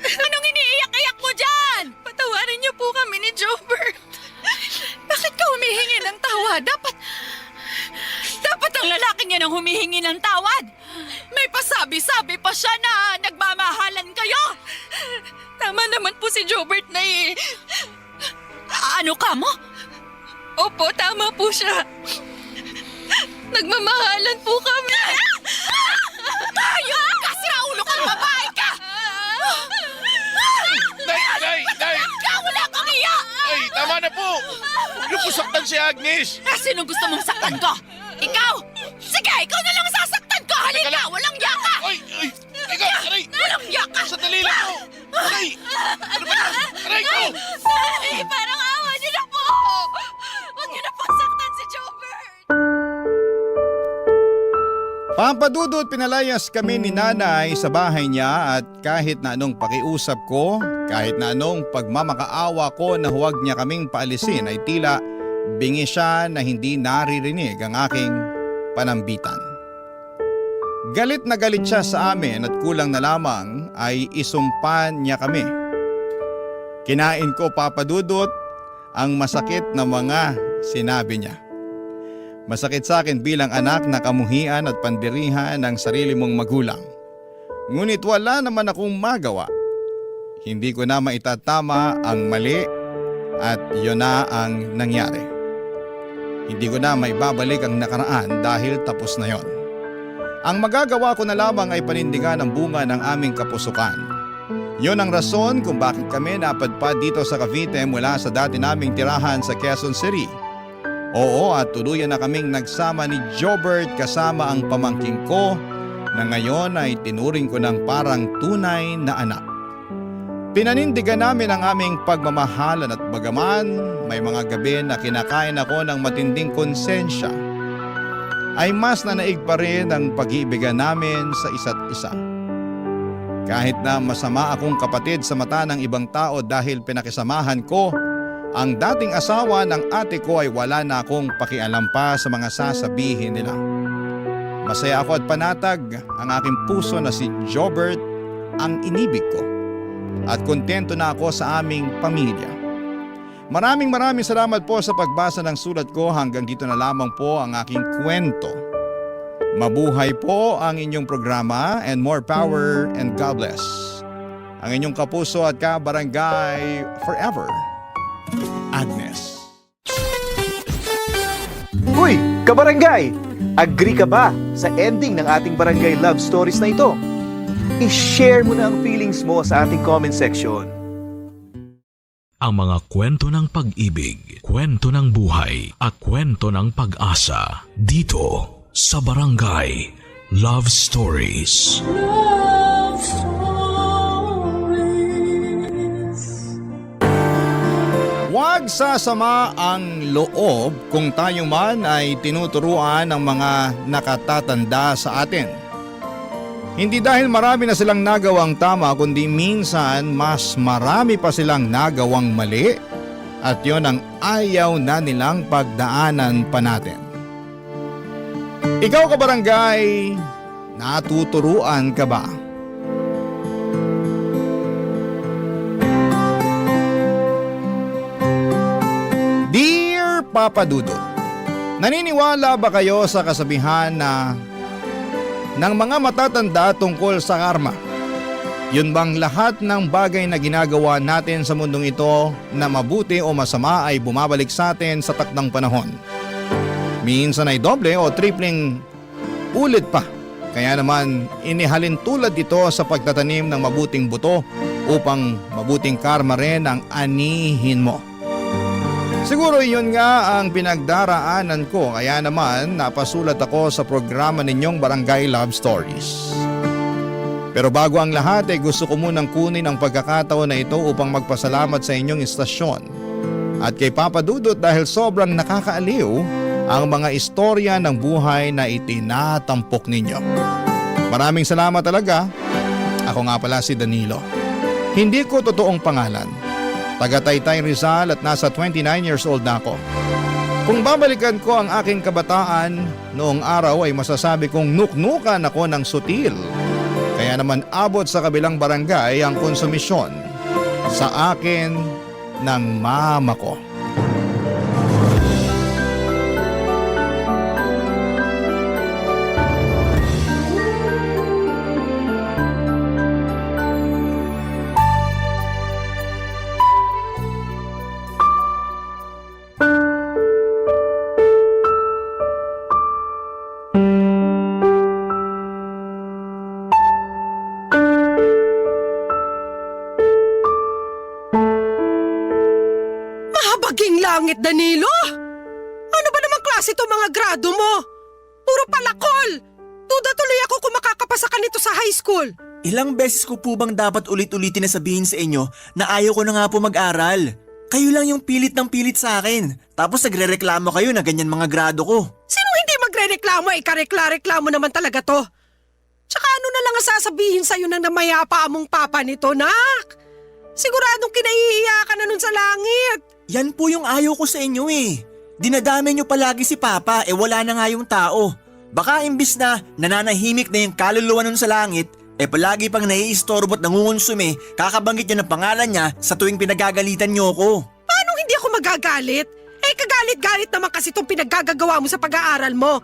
Anong iniiyak-iyak mo dyan? Patawarin niyo po kami ni Jobert. Bakit ka humihingi ng tawad? Dapat ang lalaking yan ang humihingi ng tawad. May pasabi-sabi pa siya na nagmamahalan kayo. Tama naman po si Jobert, Nay. Ano ka mo? Opo, tama po siya. Nagmamahalan po kami. Tayo! Kasira ulo kang babae ka! Nay! Ka, wala kang iya! Ay, tama na po! Huwag niyo po saktan si Agnes! Sinong gusto mong saktan ko? Ikaw? Sige, ikaw na lang sasaktan ko! Halika! Walang yaka! Ay! Teka! Aray! Walang yaka! Sandali lang po! Aray! Ano ba yan? Aray ko! Ay, parang awa niyo na po! Huwag niyo na po saktan si Jobert! Pampadudot, pinalayas kami ni nanay sa bahay niya at kahit na anong pakiusap ko, kahit na anong pagmamakaawa ko na huwag niya kaming paalisin ay tila bingi siya na hindi naririnig ang aking panambitan. Galit na galit siya sa amin at kulang na lamang ay isumpan niya kami. Kinain ko, Papadudot, ang masakit na mga sinabi niya. Masakit sa akin bilang anak na kamuhian at pandirihan ng sarili mong magulang. Ngunit wala naman akong magawa. Hindi ko na maitatama ang mali at yun na ang nangyari. Hindi ko na maibabalik ang nakaraan dahil tapos na yon. Ang magagawa ko na lamang ay panindigan ang bunga ng aming kapusukan. Yon ang rason kung bakit kami napadpad dito sa Cavite mula sa dati naming tirahan sa Quezon City. Oo, at tuluyan na kaming nagsama ni Jobert kasama ang pamangking ko na ngayon ay tinuring ko ng parang tunay na anak. Pinanindigan namin ang aming pagmamahalan at bagaman may mga gabi na kinakain ako ng matinding konsensya, ay mas nanaig pa rin ang pag-iibigan namin sa isa't isa. Kahit na masama akong kapatid sa mata ng ibang tao dahil pinakisamahan ko ang dating asawa ng ate ko ay wala na akong pakialam pa sa mga sasabihin nila. Masaya ako at panatag ang aking puso na si Jobert ang inibig ko. At kontento na ako sa aming pamilya. Maraming salamat po sa pagbasa ng sulat ko. Hanggang dito na lamang po ang aking kwento. Mabuhay po ang inyong programa and more power and God bless. Ang inyong kapuso at kabarangay forever, Agnes. Uy, kabarangay! Agree ka ba sa ending ng ating barangay love stories na ito? I-share mo na ang feelings mo sa ating comment section. Ang mga kwento ng pag-ibig, kwento ng buhay at kwento ng pag-asa dito sa Barangay Love Stories. Love Stories. Huwag sasama ang loob kung tayo man ay tinuturuan ng mga nakatatanda sa atin. Hindi dahil marami na silang nagawang tama, kundi minsan mas marami pa silang nagawang mali at yon ang ayaw na nilang pagdaanan pa natin. Ikaw kabarangay, natuturuan ka ba? Dear Papa Dudut, naniniwala ba kayo sa kasabihan na ng mga matatanda tungkol sa karma? Yun bang lahat ng bagay na ginagawa natin sa mundong ito na mabuti o masama ay bumabalik sa atin sa takdang panahon? Minsan ay doble o tripleng ulit pa. Kaya naman inihalin tulad ito sa pagtatanim ng mabuting buto upang mabuting karma rin ang anihin mo. Siguro yun nga ang pinagdaraanan ko, kaya naman napasulat ako sa programa ninyong Barangay Love Stories. Pero bago ang lahat ay gusto ko munang kunin ang pagkakataon na ito upang magpasalamat sa inyong istasyon at kay Papa Dudut dahil sobrang nakakaaliw ang mga istorya ng buhay na itinatampok ninyo. Maraming salamat talaga. Ako nga pala si Danilo. Hindi ko totoong pangalan. Taga Taytay Rizal at nasa 29 years old na ako. Kung babalikan ko ang aking kabataan, noong araw ay masasabi kong nuknukan ako ng sutil. Kaya naman abot sa kabilang barangay ang konsumisyon sa akin ng mama ko. Mahabaging langit, Danilo! Ano ba namang klase itong mga grado mo? Puro palakol! Duda tuloy ako kung makakapasa ka nito sa high school. Ilang beses ko po bang dapat ulit-ulitin na sabihin sa inyo na ayaw ko na nga po mag-aral? Kayo lang yung pilit ng pilit sa akin. Tapos nagre-reklamo kayo na ganyan mga grado ko. Sino hindi magre-reklamo? Ikarekla-reklamo naman talaga to. Tsaka ano na lang ang sasabihin sa'yo ng namayapa mong papa nito, nak? Siguradong kinahihiya ka na nun sa langit. Yan po yung ayaw ko sa inyo eh. Dinadami nyo palagi si Papa wala na nga yung tao. Baka imbis na nananahimik na yung kaluluwa nun sa langit, palagi pang naiistorbo at nangungonsume, kakabanggit nyo ng pangalan niya sa tuwing pinagagalitan nyo ko. Paano hindi ako magagalit? Kagalit-galit naman kasi itong pinaggagawa mo sa pag-aaral mo.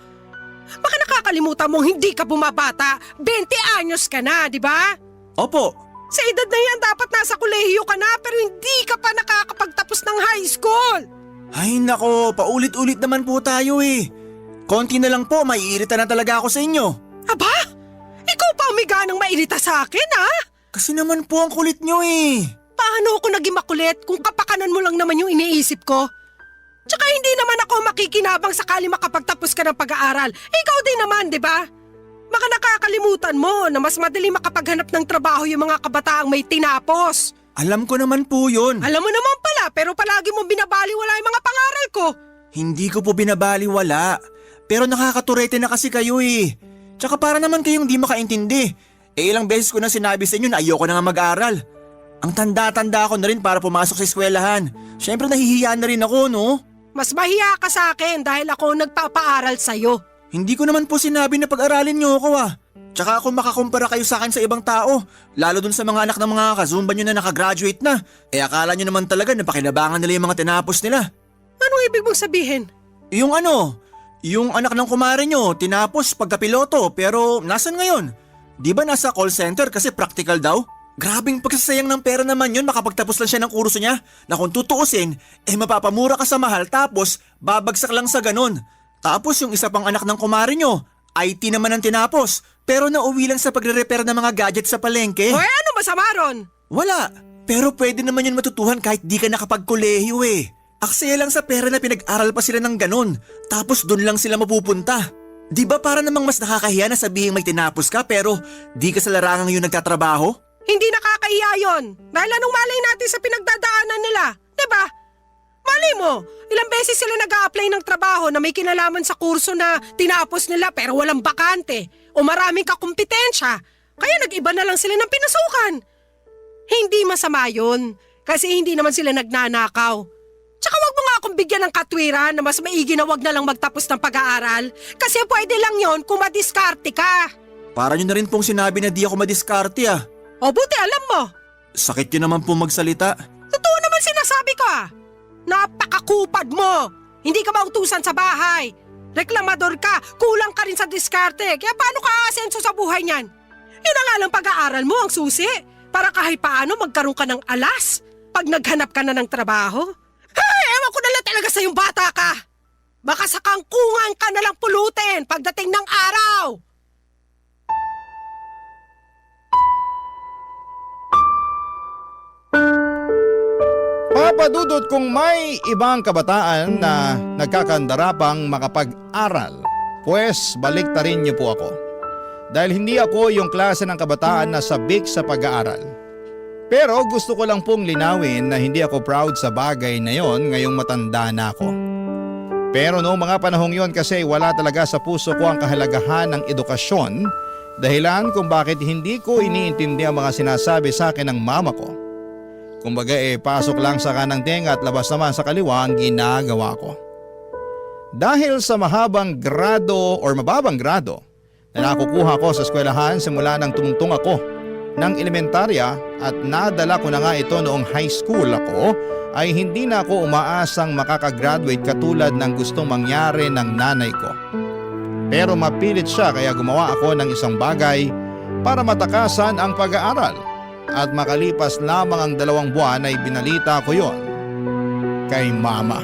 Baka nakakalimutan mong hindi ka bumabata. 20 anyos ka na, di ba? Opo. Sa edad na yan, dapat nasa kolehiyo ka na pero hindi ka pa nakakapagtapos ng high school. Ay nako, paulit-ulit naman po tayo eh. Konti na lang po, maiirita na talaga ako sa inyo. Aba? Ikaw pa umiga ng mairita sa akin, ha? Kasi naman po ang kulit nyo eh. Paano ako naging makulit kung kapakanan mo lang naman yung iniisip ko? Tsaka hindi naman ako makikinabang sakali makapagtapos ka ng pag-aaral. Ikaw din naman, di ba? Baka nakakalimutan mo na mas madali makapaghanap ng trabaho yung mga kabataang may tinapos. Alam ko naman po yun. Alam mo naman pala, pero palagi mong binabaliwala yung mga pangaral ko. Hindi ko po binabaliwala. Pero nakakaturete na kasi kayo eh. Tsaka para naman kayong di makaintindi. Ilang beses ko na sinabi sa inyo na ayoko na nga mag-aral. Ang tanda-tanda ko na rin para pumasok sa eskwelahan. Siyempre nahihiya na rin ako, no? Mas mahiya ka sa akin dahil ako ang nagpapaaral sa'yo. Hindi ko naman po sinabi na pag-aralin niyo ako Tsaka ako makakumpara kayo sa akin sa ibang tao, lalo dun sa mga anak ng mga kazumba nyo na nakagraduate na. Akala nyo naman talaga na pakinabangan nila yung mga tinapos nila. Anong ibig mong sabihin? Yung anak ng kumare nyo, tinapos pagkapiloto pero nasan ngayon? Di ba nasa call center kasi practical daw? Grabing pagsasayang ng pera naman yun, makapagtapos lang siya ng kurso niya na kung tutuusin, mapapamura ka sa mahal tapos babagsak lang sa ganun. Tapos yung isa pang anak ng kumare nyo, IT naman ang tinapos pero nauwi lang sa pagre-repair ng mga gadget sa palengke. O ano masama ron? Wala, pero pwede naman yun matutuhan kahit di ka nakapagkolehiyo Aksaya lang sa pera na pinag-aral pa sila ng ganun, tapos dun lang sila mapupunta. Di ba para namang mas nakakahiya na sabihin may tinapos ka pero di ka sa larangang yun nagtatrabaho? Hindi nakakahiya yun. Dahil anong malay natin sa pinagdadaanan nila, diba? Malay mo, ilang beses sila nag-a-apply ng trabaho na may kinalaman sa kurso na tinapos nila pero walang bakante o maraming kakumpetensya. Kaya nag-iba na lang sila ng pinasukan. Hindi masama yun kasi hindi naman sila nagnanakaw. Tsaka wag mo nga akong bigyan ng katwiran na mas maigi na wag na lang magtapos ng pag-aaral kasi pwede lang yon kung madiskarte ka. Para nyo na rin pong sinabi na di ako madiskarte O buti alam mo. Sakit yun naman pong magsalita. Totoo naman sinasabi ko Napakakupad mo. Hindi ka mautusan sa bahay. Reklamador ka, kulang ka rin sa diskarte. Kaya paano ka aasenso sa buhay niyan? Yun na nga lang pag-aaral mo ang susi. Para kahit paano magkaroon ka ng alas pag naghanap ka na ng trabaho. Ay, ewan ko na lang talaga sa yung bata ka. Baka sa kangkungan ka na lang pulutin pagdating ng araw. Papadudot kung may ibang kabataan na nagkakandarapang makapag-aral, pues baliktarin niyo po ako. Dahil hindi ako yung klase ng kabataan na sabik sa pag-aaral. Pero gusto ko lang pong linawin na hindi ako proud sa bagay na yon ngayong matanda na ako. Pero noong mga panahong yon kasi wala talaga sa puso ko ang kahalagahan ng edukasyon, dahilan kung bakit hindi ko iniintindi ang mga sinasabi sa akin ng mama ko. Kumbaga pasok lang sa kanang tenga at labas naman sa kaliwa ang ginagawa ko. Dahil sa mababang grado na nakukuha ko sa eskwelahan simula nang tumungtong ako ng elementarya at nadala ko na nga ito noong high school ako, ay hindi na ako umaasang makakagraduate katulad ng gustong mangyari ng nanay ko. Pero mapilit siya kaya gumawa ako ng isang bagay para matakasan ang pag-aaral. At makalipas lamang ang 2 buwan ay binalita ko yon kay mama.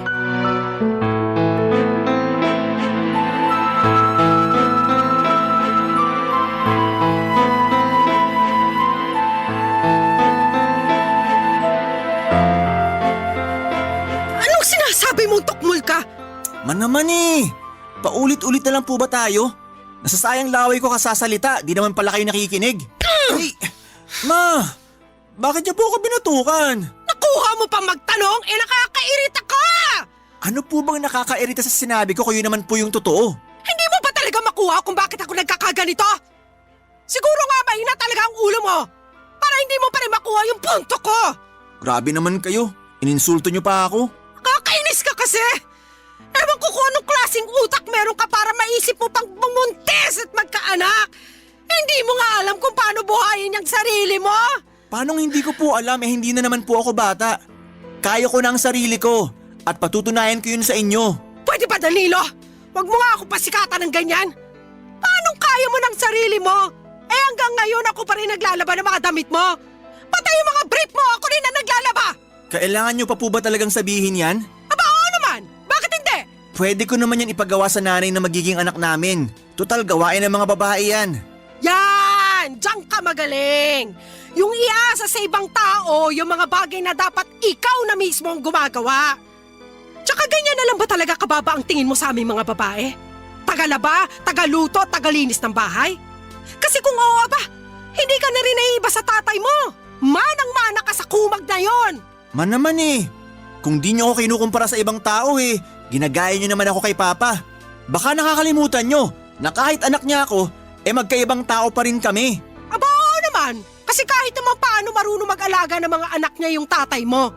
Anong sinasabi mong tukmul ka? Man naman paulit-ulit na lang po ba tayo? Nasasayang laway ko kasasalita, di naman pala kayo nakikinig. Ay, Ma, bakit niyo po ako binatukan? Nakuha mo pa magtanong? Nakakairita ka! Ano po bang nakakairita sa sinabi ko kung yun naman po yung totoo? Hindi mo ba talaga makuha kung bakit ako nagkakaganito? Siguro nga mahina talaga ang ulo mo para hindi mo pa rin makuha yung punto ko. Grabe naman kayo, ininsulto niyo pa ako. Kakainis ka kasi! Ewan ko kung anong klaseng utak meron ka para maisip mo pang bumuntis at magkaanak. Hindi mo nga alam kung paano buhayin ang sarili mo? Paanong hindi ko po alam hindi na naman po ako bata. Kaya ko na ang sarili ko at patutunayan ko yun sa inyo. Pwede ba Danilo? Huwag mo nga ako pasikatan ng ganyan. Paanong kaya mo ng sarili mo? Hanggang ngayon ako pa rin naglalaba ng mga damit mo. Patay yung mga brief mo, ako rin na naglalaba. Kailangan nyo pa po ba talagang sabihin yan? Aba oo naman, bakit hindi? Pwede ko naman yan ipagawa sa nanay na magiging anak namin. Total gawain ng mga babae yan. Yan! Diyan ka magaling! Yung iasa sa ibang tao, yung mga bagay na dapat ikaw na mismo ang gumagawa. Tsaka ganyan na lang ba talaga kababa ang tingin mo sa aming mga babae? Tagalaba, tagaluto, tagalinis ng bahay? Kasi kung oo ba, hindi ka na rin naiiba sa tatay mo. Manang-mana ka sa kumag na yon. Man naman kung di nyo ako kinukumpara sa ibang tao ginagaya nyo naman ako kay Papa. Baka nakakalimutan nyo na kahit anak niya ako, magkaibang tao pa rin kami. Aba oo naman, kasi Kasi kahit naman paano marunong mag-alaga ng mga anak niya yung tatay mo.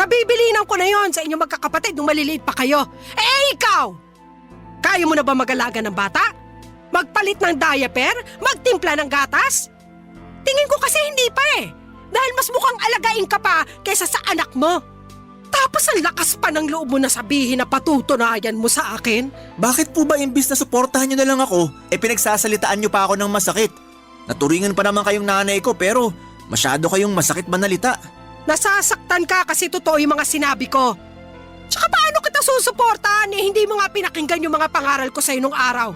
Nabibilinan ko na yon sa inyong magkakapatid nung maliliit pa kayo. Eh ikaw! Kaya mo na ba mag-alaga ng bata? Magpalit ng diaper? Magtimpla ng gatas? Tingin ko kasi hindi pa eh. Dahil mas mukhang alagain ka pa kaysa sa anak mo. Tapos ang lakas pa ng loob mo na sabihin na patutunayan mo sa akin. Bakit po ba imbis na suportahan nyo na lang ako, pinagsasalitaan nyo pa ako ng masakit? Naturingan pa naman kayong nanay ko pero masyado kayong masakit manalita. Nasasaktan ka kasi totoo yung mga sinabi ko. Tsaka paano kita susuportahan hindi mo nga pinakinggan yung mga pangaral ko sa'yo nung araw?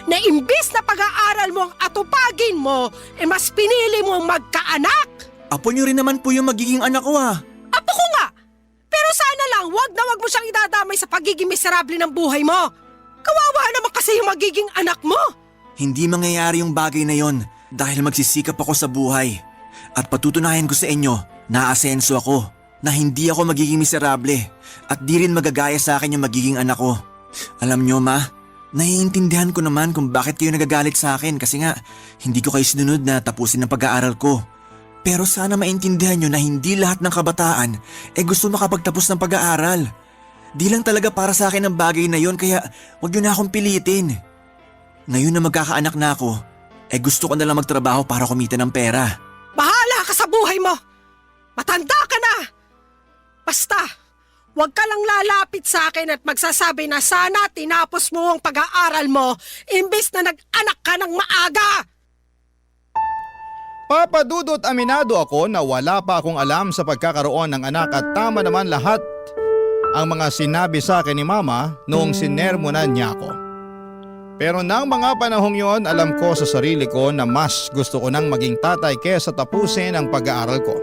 Na imbis na pag-aaral mo ang atupagin mo, mas pinili mo ang magkaanak. Apo nyo rin naman po yung magiging anak ko Apo ko nga! Pero sana lang, wag na wag mo siyang idadamay sa pagiging miserable ng buhay mo. Kawawa naman kasi yung magiging anak mo. Hindi mangyayari yung bagay na yon dahil magsisikap ako sa buhay. At patutunayan ko sa inyo na aasenso ako, na hindi ako magiging miserable at di rin magagaya sa akin yung magiging anak ko. Alam nyo ma, naiintindihan ko naman kung bakit kayo nagagalit sa akin kasi nga hindi ko kayo sinunod na tapusin ang pag-aaral ko. Pero sana maintindihan nyo na hindi lahat ng kabataan gusto makapagtapos ng pag-aaral. Di lang talaga para sa akin ang bagay na yon kaya huwag nyo na akong pilitin. Ngayon na magkakaanak na ako, gusto ko na lang magtrabaho para kumita ng pera. Bahala ka sa buhay mo! Matanda ka na! Basta, huwag ka lang lalapit sa akin at magsasabi na sana tinapos mo ang pag-aaral mo imbis na nag-anak ka ng maaga! Papa Dudut, aminado ako na wala pa akong alam sa pagkakaroon ng anak at tama naman lahat ang mga sinabi sa akin ni Mama noong sinermonan niya ako. Pero nang mga panahong yon, alam ko sa sarili ko na mas gusto ko nang maging tatay kesa tapusin ang pag-aaral ko.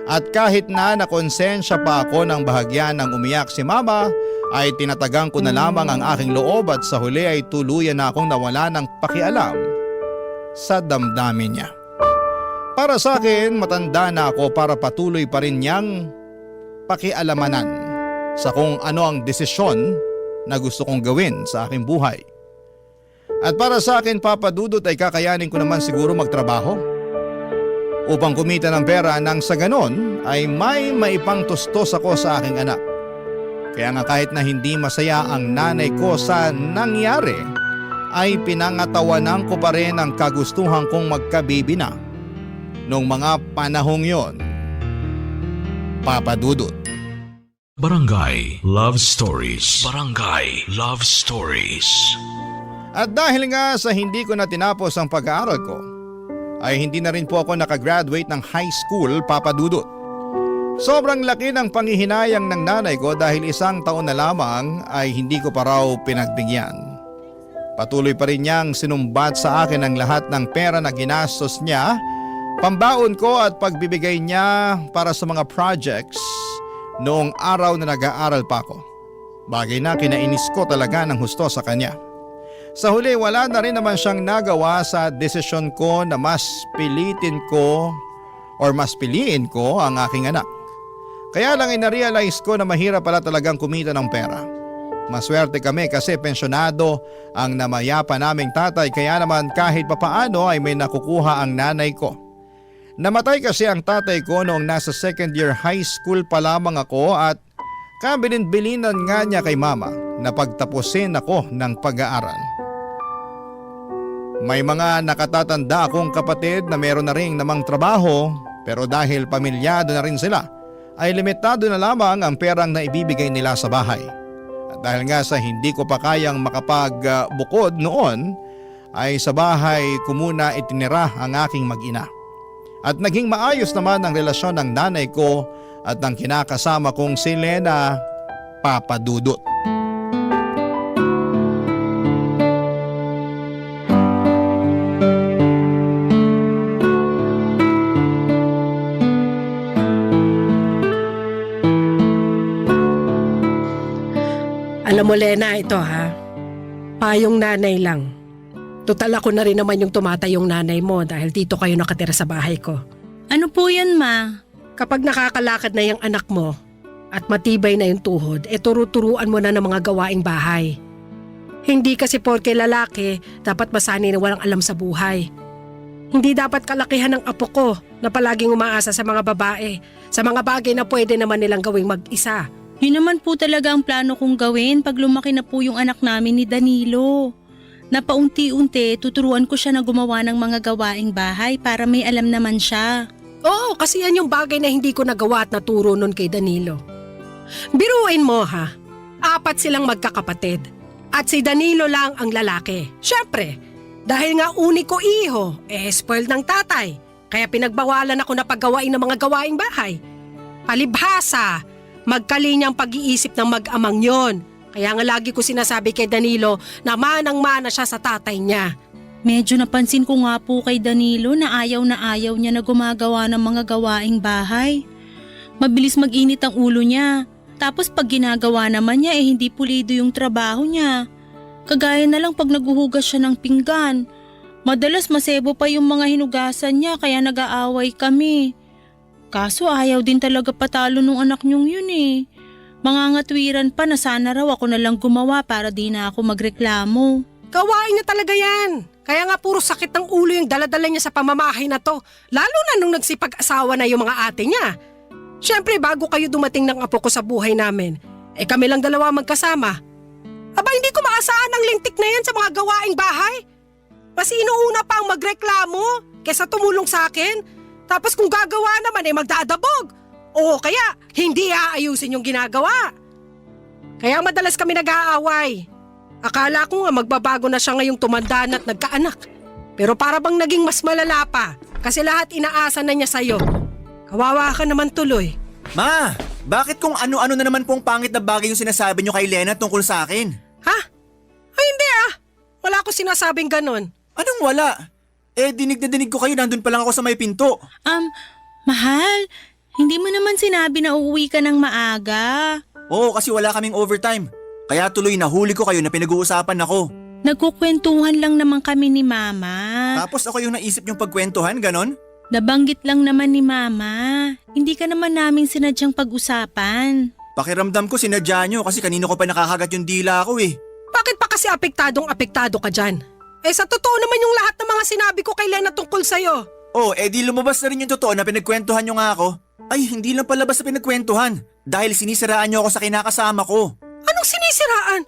At kahit na nakonsensya pa ako ng bahagyan ng umiyak si Mama, ay tinatagang ko na lamang ang aking loob at sa huli ay tuluyan na akong nawala ng pakialam sa damdamin niya. Para sa akin, matanda na ako para patuloy pa rin niyang pakialamanan sa kung ano ang desisyon na gusto kong gawin sa aking buhay. At para sa akin, Papa Dudut, ay kakayanin ko naman siguro magtrabaho upang kumita ng pera nang sa ganon ay may maipangtustos ako sa aking anak. Kaya nga kahit na hindi masaya ang nanay ko sa nangyari, ay pinangatawanan ko pa rin ang kagustuhan kong magkabibi na noong mga panahong yon. Papa Dudut. Barangay Love Stories. Barangay Love Stories. At dahil nga sa hindi ko na tinapos ang pag-aaral ko, ay hindi na rin po ako nakagraduate ng high school, Papa Dudut. Sobrang laki ng panghihinayang ng nanay ko dahil 1 taon na lamang ay hindi ko pa raw pinagbigyan. Patuloy pa rin niyang sinumbat sa akin ang lahat ng pera na ginastos niya, pambaon ko at pagbibigay niya para sa mga projects noong araw na nag-aaral pa ako. Bagay na kinainis ko talaga ng husto sa kanya. Sa huli, wala na rin naman siyang nagawa sa desisyon ko na mas piliin ko ang aking anak. Kaya lang inarealize ko na mahirap pala talagang kumita ng pera. Maswerte kami kasi pensyonado ang namayapa naming tatay kaya naman kahit papaano ay may nakukuha ang nanay ko. Namatay kasi ang tatay ko noong nasa 2nd year high school pa lamang ako at kabilin-bilinan nga niya kay Mama na pagtapusin ako ng pag-aaral. May mga nakatatanda akong kapatid na meron na ring namang trabaho pero dahil pamilyado na rin sila ay limitado na lamang ang perang na ibibigay nila sa bahay. At dahil nga sa hindi ko pa kayang makapagbukod noon ay sa bahay ko muna itinira ang aking mag-ina. At naging maayos naman ang relasyon ng nanay ko at ng kinakasama kong si Lena, Papa Dudut. Alam mo Lena, ito payong nanay lang. Total ako na rin naman yung tumatayong nanay mo dahil dito kayo nakatira sa bahay ko. Ano po yan, Ma? Kapag nakakalakad na yung anak mo at matibay na yung tuhod, turu-turuan mo na ng mga gawaing bahay. Hindi kasi porke lalaki, dapat masanay na walang alam sa buhay. Hindi dapat kalakihan ng apo ko na palaging umaasa sa mga babae, sa mga bagay na pwede naman nilang gawing mag-isa. Yun naman po talaga ang plano kong gawin pag lumaki na po yung anak namin ni Danilo. Na paunti-unti tuturuan ko siya na gumawa ng mga gawaing bahay para may alam naman siya. Oo, kasi yan yung bagay na hindi ko nagawa at naturo nun kay Danilo. Biruin mo ha, 4 silang magkakapatid at si Danilo lang ang lalaki. Siyempre, dahil nga uniko iho, spoiled ng tatay, kaya pinagbawalan ako na paggawain ng mga gawaing bahay. Palibhasa, magkalinyang pag-iisip ng mag-amang yon. Kaya nga lagi ko sinasabi kay Danilo na manang-mana siya sa tatay niya. Medyo napansin ko nga po kay Danilo na ayaw niya na gumagawa ng mga gawaing bahay. Mabilis mag-init ang ulo niya. Tapos pag ginagawa naman niya hindi pulido yung trabaho niya. Kagaya na lang pag naguhugas siya ng pinggan. Madalas masebo pa yung mga hinugasan niya kaya nag-aaway kami. Kaso ayaw din talaga patalo nung anak niyong yun eh. Mangangatwiran pa na sana raw ako na lang gumawa para di na ako magreklamo. Gawain niya talaga yan. Kaya nga puro sakit ng ulo yung daladala niya sa pamamahay na to. Lalo na nung nagsipag-asawa na yung mga ate niya. Siyempre bago kayo dumating ng apo ko sa buhay namin, kami lang dalawa magkasama. Aba hindi ko maasahan ang lintik na yan sa mga gawaing bahay. Mas inuuna pa ang magreklamo kesa tumulong sa akin. Tapos kung gagawa naman magdadabog. O kaya hindi aayusin yung ginagawa. Kaya madalas kami nag-aaway. Akala ko nga magbabago na siya ngayong tumanda na at nagkaanak. Pero para bang naging mas malala pa kasi lahat inaasa na niya sa'yo. Kawawa ka naman tuloy. Ma, bakit kung ano-ano na naman pong pangit na bagay yung sinasabi niyo kay Lena tungkol sa akin? Ha? Ay hindi Wala ko sinasabing ganon. Anong wala? Dinig na dinig ko kayo, nandun pa lang ako sa may pinto. Mahal, hindi mo naman sinabi na uuwi ka ng maaga. Oo, kasi wala kaming overtime. Kaya tuloy nahuli ko kayo na pinag-uusapan ako. Nagkukwentuhan lang naman kami ni Mama. Tapos ako yung naisip yung pagkwentuhan, ganon? Nabanggit lang naman ni Mama. Hindi ka naman namin sinadyang pag-usapan. Pakiramdam ko sinadya nyo kasi kanino ko pa nakakagat yung dila ko eh. Bakit pa kasi apektado ka dyan? Sa totoo naman yung lahat ng mga sinabi ko kay Lena tungkol sa'yo. Di lumabas na rin yung totoo na pinagkwentuhan nyo nga ako. Ay, hindi lang palabas na pinagkwentuhan. Dahil sinisiraan nyo ako sa kinakasama ko. Anong sinisiraan?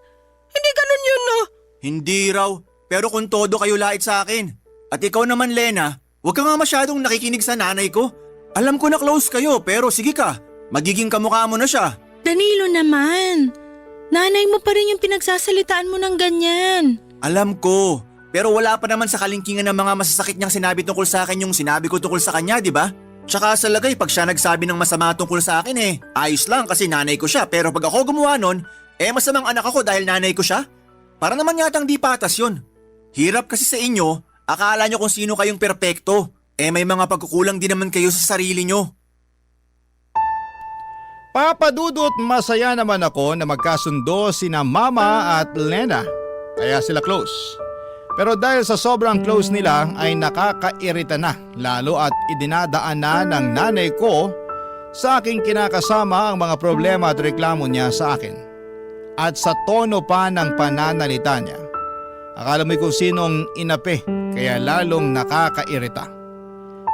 Hindi ganun yun, no? Hindi raw, pero kung todo kayo lait sa akin. At ikaw naman, Lena, huwag ka nga masyadong nakikinig sa nanay ko. Alam ko na close kayo, pero sige ka, magiging kamukha mo na siya. Danilo naman, nanay mo pa rin yung pinagsasalitaan mo ng ganyan. Alam ko, pero wala pa naman sa kalingkingan ng mga masasakit niyang sinabi tungkol sa akin yung sinabi ko tungkol sa kanya, di ba? Tsaka sa lagay, pag siya nagsabi ng masama tungkol sa akin ayos lang kasi nanay ko siya. Pero pag ako gumawa nun, masamang anak ako dahil nanay ko siya? Para naman yatang di patas yun. Hirap kasi sa inyo, akala nyo kung sino kayong perpekto. May mga pagkukulang din naman kayo sa sarili nyo. Papadudot, masaya naman ako na magkasundo sina Mama at Lena. Kaya sila close. Pero dahil sa sobrang close nila ay nakakairita na, lalo at idinadaan na ng nanay ko sa aking kinakasama ang mga problema at reklamo niya sa akin. At sa tono pa ng pananalita niya. Akala mo kung sinong inapi, kaya lalong nakakairita.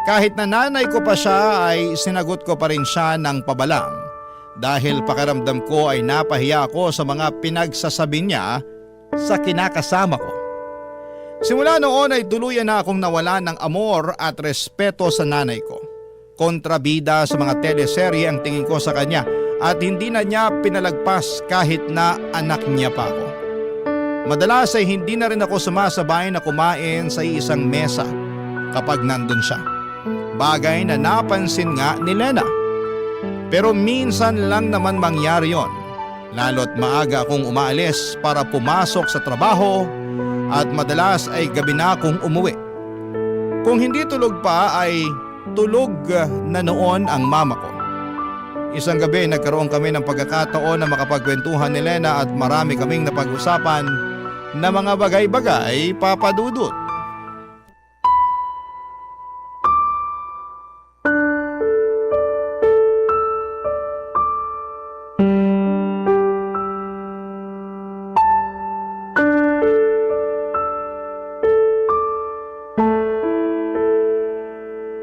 Kahit na nanay ko pa siya ay sinagot ko pa rin siya ng pabalang dahil pakiramdam ko ay napahiya ako sa mga pinagsasabi niya sa kinakasama ko. Simula noon ay tuluyan na akong nawala ng amor at respeto sa nanay ko. Kontrabida sa mga teleserye ang tingin ko sa kanya at hindi na niya pinalagpas kahit na anak niya pa ako. Madalas ay hindi na rin ako sumasabay na kumain sa isang mesa kapag nandun siya. Bagay na napansin nga ni Lena. Pero minsan lang naman mangyari yon. Lalo't maaga akong umaalis para pumasok sa trabaho at madalas ay gabi na akong umuwi. Kung hindi tulog pa ay tulog na noon ang mama ko. Isang gabi nagkaroon kami ng pagkakataon na makapagkwentuhan ni Lena at marami kaming napag-usapan na mga bagay-bagay, papadudot.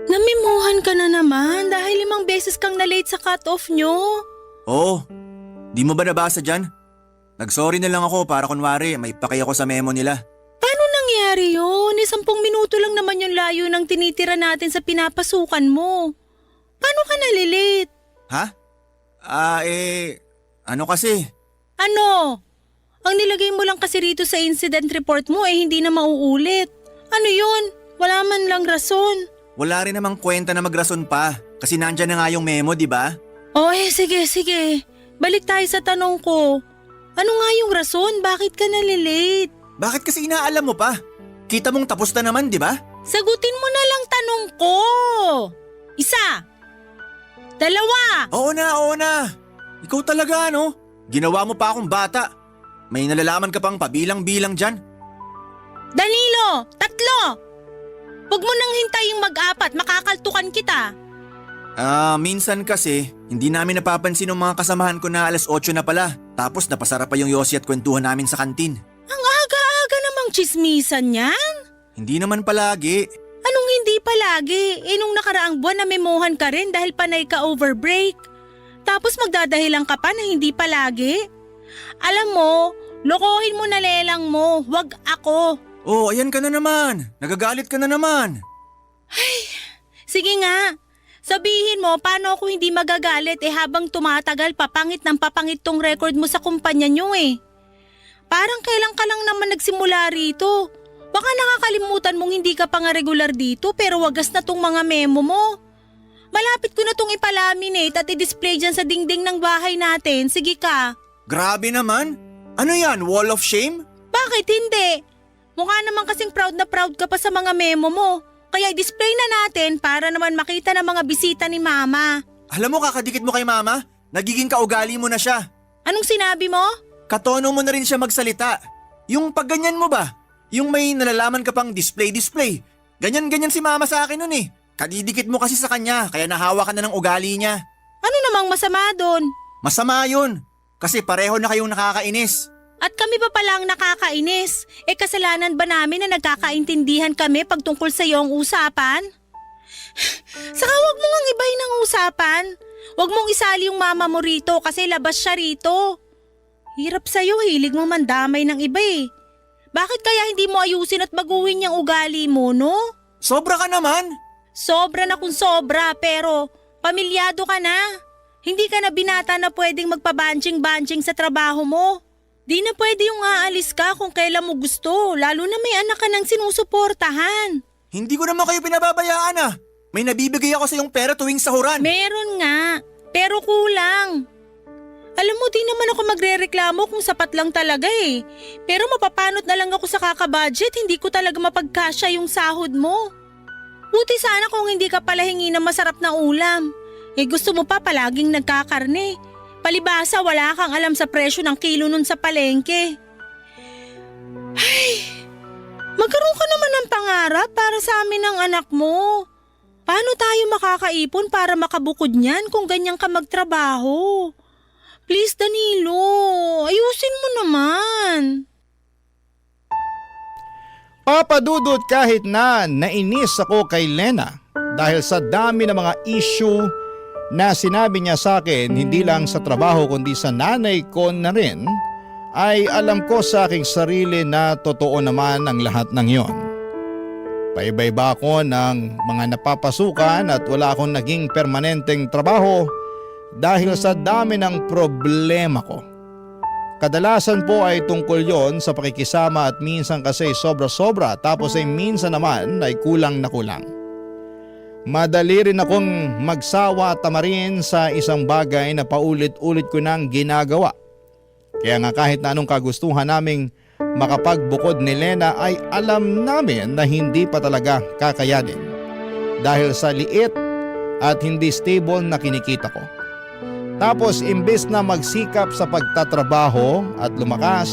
Namimuhan ka na-late sa cut-off nyo. Oo, di mo ba nabasa dyan? Nag-sorry na lang ako para kunwari may paki ako sa memo nila. Paano nangyari yun? 10 minuto lang naman yung layo ng tinitira natin sa pinapasukan mo. Paano ka nalilate? Ha? Ano kasi? Ano? Ang nilagay mo lang kasi rito sa incident report mo hindi na mauulit. Ano yun? Wala man lang rason. Wala rin namang kwenta na magrason pa kasi nandyan na nga yung memo, di ba? Sige. Balik tayo sa tanong ko. Ano nga yung rason? Bakit ka nalilate? Bakit kasi inaalam mo pa? Kita mong tapos na naman, di ba? Sagutin mo na lang tanong ko. 1, 2. Oo na. Ikaw talaga, no? Ginawa mo pa akong bata. May nalalaman ka pang pabilang-bilang dyan. Danilo, 3. Huwag mo nang hintaying mag-4, makakaltukan kita. Minsan kasi, hindi namin napapansin ng mga kasamahan ko na 8:00 na pala. Tapos napasarap pa yung yosi at kwentuhan namin sa kantin. Ang aga-aga namang chismisan yan. Hindi naman palagi. Anong hindi palagi? Nung nakaraang buwan namemohan ka rin dahil panay ka over break. Tapos magdadahilan ka pa na hindi palagi. Alam mo, lokohin mo na lelang mo, wag ako. Oh, ayan ka na naman. Nagagalit ka na naman. Sige nga, sabihin mo paano ako hindi magagalit habang tumatagal papangit ng papangit tong record mo sa kumpanya nyo Parang kailan ka lang naman nagsimula rito. Baka nakakalimutan mong hindi ka pa nga regular dito pero wagas na tong mga memo mo. Malapit ko na tong ipalaminate at i-display dyan sa dingding ng bahay natin. Sige ka. Grabe naman. Ano yan, wall of shame? Bakit hindi? Mukha naman kasing proud na proud ka pa sa mga memo mo. Kaya i-display na natin para naman makita ng mga bisita ni Mama. Alam mo, kakadikit mo kay Mama, nagiging kaugali mo na siya. Anong sinabi mo? Katono mo na rin siya magsalita. Yung pagganyan mo ba? Yung may nalalaman ka pang display. Ganyan-ganyan si Mama sa akin nun Kadidikit mo kasi sa kanya, kaya nahawa ka na ng ugali niya. Ano namang masama doon? Masama yun, kasi pareho na kayong nakakainis. At kami pa palang nakakainis. Kasalanan ba namin na nagkakaintindihan kami pag tungkol sa iyong usapan? Saka wag mo ngang ibahin ang usapan. Wag mong isali yung mama mo rito kasi labas siya rito. Hirap sa'yo, hilig mo mandamay ng iba Bakit kaya hindi mo ayusin at baguhin yung ugali mo, no? Sobra ka naman. Sobra na kung sobra, pero pamilyado ka na. Hindi ka na binata na pwedeng magpabanjing-banjing sa trabaho mo. Di na pwede yung aalis ka kung kailan mo gusto, lalo na may anak ka ng sinusuportahan. Hindi ko naman kayo pinababayaan May nabibigay ako sa iyong pera tuwing sahuran. Meron nga, pero kulang. Alam mo, di naman ako magrereklamo kung sapat lang talaga Pero mapapanot na lang ako sa kakabudget, hindi ko talaga mapagkasya yung sahod mo. Buti sana kung hindi ka pala hingi ng masarap na ulam. Gusto mo pa palaging nagkakarne. Palibasa wala kang alam sa presyo ng kilo nun sa palengke. Magkaroon ka naman ng pangarap para sa amin ng anak mo. Paano tayo makakaipon para makabukod niyan kung ganyan ka magtrabaho? Please Danilo, ayusin mo naman. Papadudot kahit na nainis ako kay Lena dahil sa dami ng mga issue na sinabi niya sa akin hindi lang sa trabaho kundi sa nanay ko na rin, ay alam ko sa aking sarili na totoo naman ang lahat ng yon. Paiba-iba ako ng mga napapasukan at wala akong naging permanenteng trabaho dahil sa dami ng problema ko. Kadalasan po ay tungkol yon sa pakikisama at minsan kasi sobra-sobra tapos ay minsan naman ay kulang na kulang. Madali rin akong magsawa at tamarin sa isang bagay na paulit-ulit ko nang ginagawa. Kaya nga kahit na anong kagustuhan naming makapagbukod ni Lena ay alam namin na hindi pa talaga kakayanin dahil sa liit at hindi stable na kinikita ko. Tapos imbes na magsikap sa pagtatrabaho at lumakas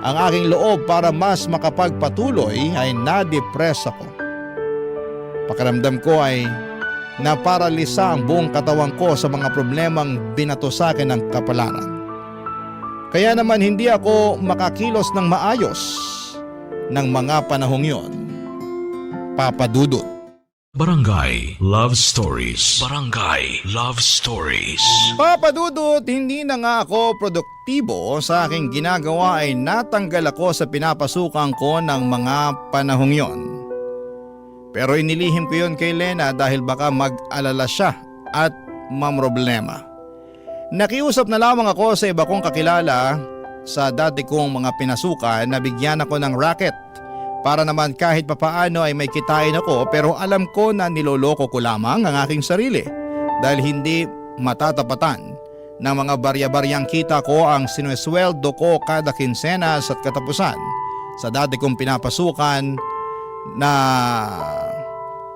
ang aking loob para mas makapagpatuloy ay na-depress ako. Pakiramdam ko ay naparalisa ang buong katawan ko sa mga problemang binato sa akin ng kapalaran. Kaya naman hindi ako makakilos ng maayos ng mga panahong yon. Papadudot. Barangay Love Stories. Barangay Love Stories. Papa Dudut, hindi na nga ako produktibo sa aking ginagawa ay natanggal ako sa pinapasukan ko ng mga panahong yon. Pero inilihim ko yon kay Lena dahil baka mag-alala siya at mamroblema. Nakiusap na lamang ako sa iba kong kakilala sa dati kong mga pinasukan na bigyan ako ng racket para naman kahit papaano ay may kitain ako, pero alam ko na niloloko ko lamang ang aking sarili dahil hindi matatapatan ng mga barya-baryang kita ko ang sinesweldo ko kada kinsenas at katapusan sa dati kong pinapasukan na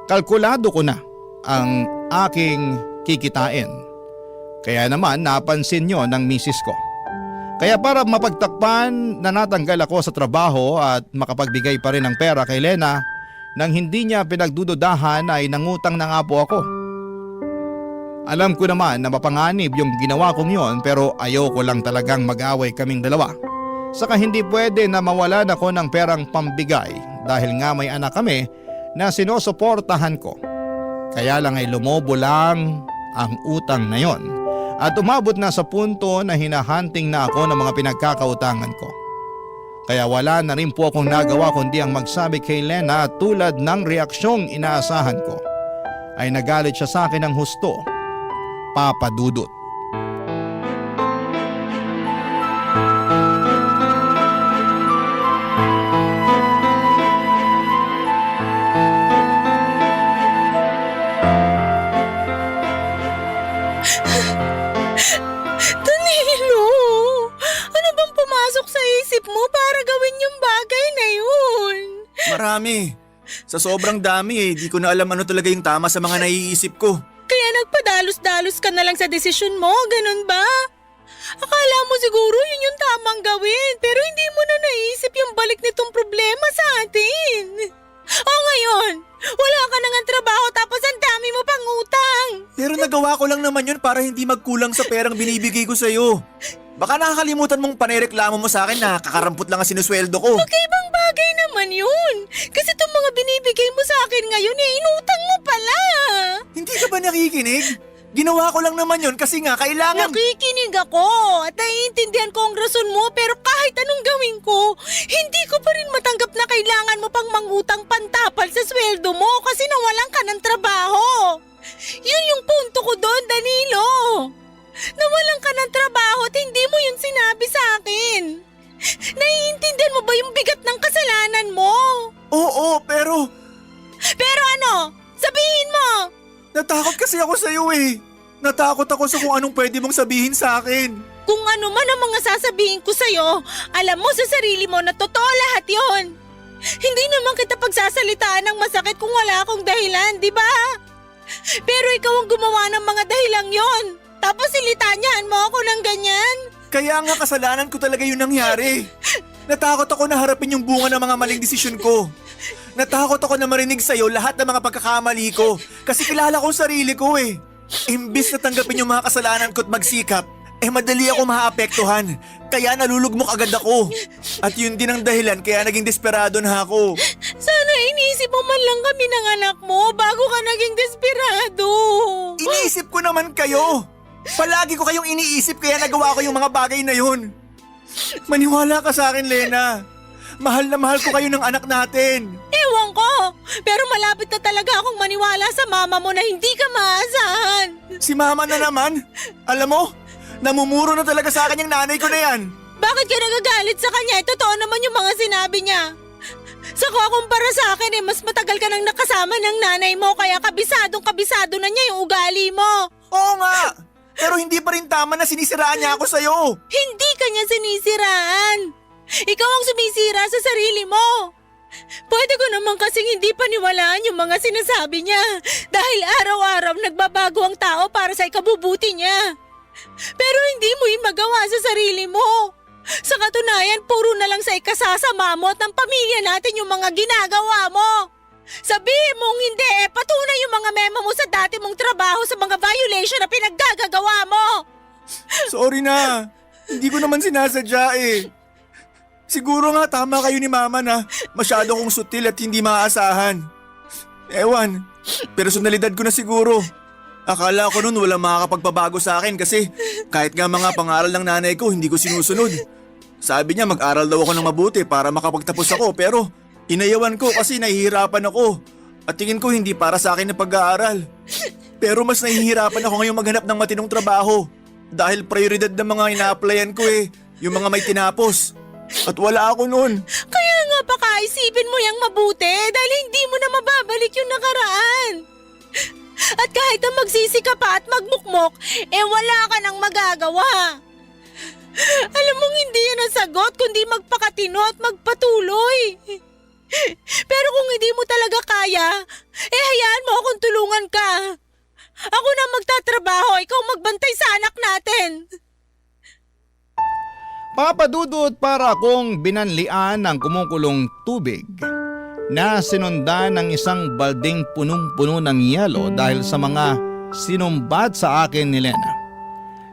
kalkulado ko na ang aking kikitain. Kaya naman napansin nyo ng misis ko. Kaya para mapagtakpan na natanggal ako sa trabaho at makapagbigay pa rin ng pera kay Lena nang hindi niya pinagdududahan ay nangutang na nga po ako. Alam ko naman na mapanganib yung ginawa kong yon pero ayoko lang talagang mag-away kaming dalawa. Saka hindi pwede na mawalan ako ng perang pambigay dahil nga may anak kami na sinusuportahan ko. Kaya lang ay lumobo lang ang utang na yon. At umabot na sa punto na hinahunting na ako ng mga pinagkakautangan ko. Kaya wala na rin po akong nagawa kundi ang magsabi kay Lena at tulad ng reaksyong inaasahan ko ay nagalit siya sa akin ng husto, Papa Dudut. Danilo, ano bang pumasok sa isip mo para gawin yung bagay na yun? Marami. Sa sobrang dami di ko na alam ano talaga yung tama sa mga naiisip ko. Kaya nagpadalos-dalos ka na lang sa desisyon mo, ganun ba? Akala mo siguro yun yung tamang gawin, pero hindi mo na naisip yung balik nitong problema sa atin. O ngayon, wala ka na nga trabaho tapos ang dami mo pang utang. Pero nagawa ko lang naman yun para hindi magkulang sa perang binibigay ko sa'yo. Baka nakakalimutan mong panereklamo mo sa akin na kakarampot lang ang sinusweldo ko. Magkaibang bagay naman yun. Kasi itong mga binibigay mo sa akin ngayon, inutang mo pala. Hindi ka ba nakikinig? Ginawa ko lang naman yun kasi nga kailangan... Nakikinig ako at naiintindihan ko ang rason mo, pero kahit anong gawin ko, hindi ko pa rin matanggap na kailangan mo pang mangutang pantapal sa sweldo mo kasi nawalan ka ng trabaho. Yun yung punto ko doon, Danilo. Nawalan ka ng trabaho at hindi mo yun sinabi sa akin. Naiintindihan mo ba yung bigat ng kasalanan mo? Oo, pero... Pero ano? Sabihin mo! Natakot kasi ako sa'yo eh. Natakot ako sa kung anong pwede mong sabihin sa akin. Kung ano man ang mga sasabihin ko sa'yo, alam mo sa sarili mo na totoo lahat yon. Hindi naman kita pagsasalitaan ng masakit kung wala akong dahilan, di ba? Pero ikaw ang gumawa ng mga dahilang yon. Tapos silitanyahan mo ako ng ganyan. Kaya nga kasalanan ko talaga yung nangyari. Natakot ako na harapin yung bunga ng mga maling desisyon ko. Natakot ako na marinig sa'yo lahat ng mga pagkakamali ko kasi kilala ko sarili ko eh. Imbis na tanggapin yung mga kasalanan ko at magsikap, madali ako maapektuhan. Kaya nalulugmok agad ako. At yun din ang dahilan kaya naging desperado na ako. Sana iniisip mo man lang kami ng anak mo bago ka naging desperado. Iniisip ko naman kayo. Palagi ko kayong iniisip kaya nagawa ko yung mga bagay na yun. Maniwala ka sa akin, Lena. Mahal na mahal ko kayo ng anak natin. Ewan ko, pero malapit na talaga akong maniwala sa mama mo na hindi ka maasahan. Si mama na naman. Alam mo, namumuro na talaga sa akin yung nanay ko na yan. Bakit ka nagagalit sa kanya? Totoo naman yung mga sinabi niya. Sa kumpara sa akin mas matagal ka nang nakasama ng nanay mo kaya kabisado na niya yung ugali mo. Oo nga, pero hindi pa rin tama na sinisiraan niya ako sa'yo. Hindi ka niya sinisiraan. Ikaw ang sumisira sa sarili mo. Pwede ko naman kasing hindi paniwalaan yung mga sinasabi niya dahil araw-araw nagbabago ang tao para sa ikabubuti niya. Pero hindi mo yung magawa sa sarili mo. Sa katunayan, puro na lang sa ikasasama mo at ng pamilya natin yung mga ginagawa mo. Sabihin mong hindi, patunay yung mga memo mo sa dati mong trabaho sa mga violation na pinaggagawa mo. Sorry na, hindi ko naman sinasadya eh. Siguro nga tama kayo ni Mama na masyado kong sutil at hindi maaasahan. Ewan, personalidad ko na siguro. Akala ko noon walang makakapagpabago sa akin kasi kahit nga mga pangaral ng nanay ko hindi ko sinusunod. Sabi niya mag-aral daw ako ng mabuti para makapagtapos ako pero inayawan ko kasi nahihirapan ako. At tingin ko hindi para sa akin na pag-aaral. Pero mas nahihirapan ako ngayong maghanap ng matinong trabaho. Dahil prioridad ng mga ina-applyan ko yung mga may tinapos. At wala ako noon. Kaya nga pakaisipin mo yang mabuti dahil hindi mo na mababalik yung nakaraan. At kahit na magsisi ka pa at magmukmok, wala ka nang magagawa. Alam mong hindi yan ang sagot kundi magpakatino at magpatuloy. Pero kung hindi mo talaga kaya, hayaan mo akong tulungan ka. Ako na magtatrabaho, ikaw magbantay sa anak natin. Papadudot para akong binanlian ng kumukulong tubig na sinundan ng isang balding punong-puno ng yelo dahil sa mga sinumbat sa akin ni Lena.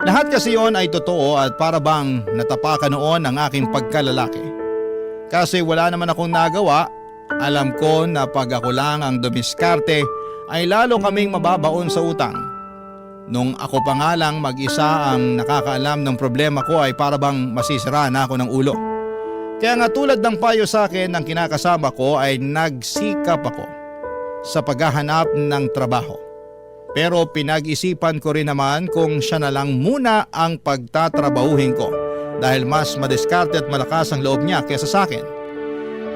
Lahat kasi yon ay totoo at para bang natapakan noon ang aking pagkalalaki. Kasi wala naman akong nagawa, alam ko na pag ako lang ang dumiskarte ay lalo kaming mababaon sa utang. Nung ako pa nga lang mag-isa ang nakakaalam ng problema ko ay para bang masisira na ako ng ulo. Kaya nga tulad ng payo sa akin ng kinakasama ko ay nagsikap ako sa paghahanap ng trabaho. Pero pinag-isipan ko rin naman kung siya na lang muna ang pagtatrabahuhin ko dahil mas madiskarte at malakas ang loob niya kaysa sa akin.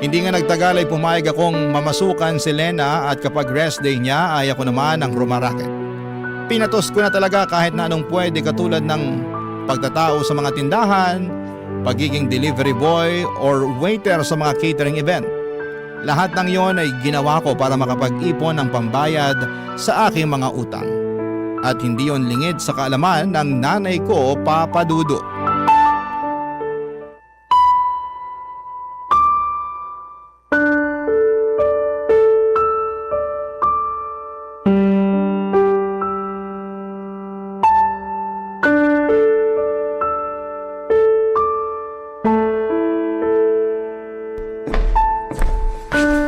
Hindi nga nagtagal ay pumayag akong mamasukan si Lena at kapag rest day niya ay ako naman ang rumaraket. Pinatos ko na talaga kahit na anong pwede katulad ng pagtatao sa mga tindahan, pagiging delivery boy or waiter sa mga catering event. Lahat ng yon ay ginawa ko para makapag-ipon ng pambayad sa aking mga utang. At hindi yon lingid sa kaalaman ng nanay ko, Papa Dudu.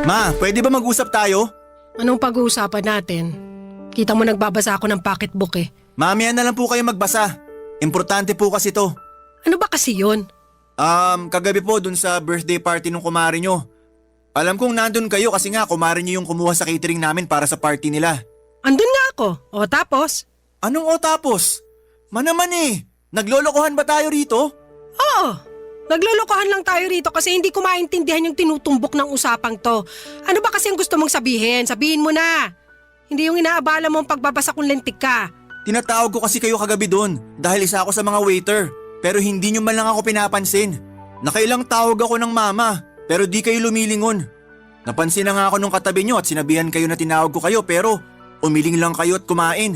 Ma, pwede ba mag-usap tayo? Anong pag-uusapan natin? Kita mo nagbabasa ako ng pocketbook eh. Mamaya na lang po kayo magbasa. Importante po kasi to. Ano ba kasi yun? Kagabi po dun sa birthday party ng kumari nyo. Alam kong nandun kayo kasi nga kumari nyo yung kumuha sa catering namin para sa party nila. Andun nga ako. O tapos? Anong o tapos? Manaman naglolokohan ba tayo rito? Oo. Naglolokohan lang tayo rito kasi hindi ko maintindihan yung tinutumbok ng usapang to. Ano ba kasi ang gusto mong sabihin? Sabihin mo na. Hindi yung inaabala mo ang pagbabasa kung lentik ka. Tinatawag ko kasi kayo kagabi doon dahil isa ako sa mga waiter. Pero hindi nyo man lang ako pinapansin. Nakailang tawag ako ng mama pero di kayo lumilingon. Napansin na nga ako nung katabi nyo at sinabihan kayo na tinawag ko kayo pero umiling lang kayo at kumain.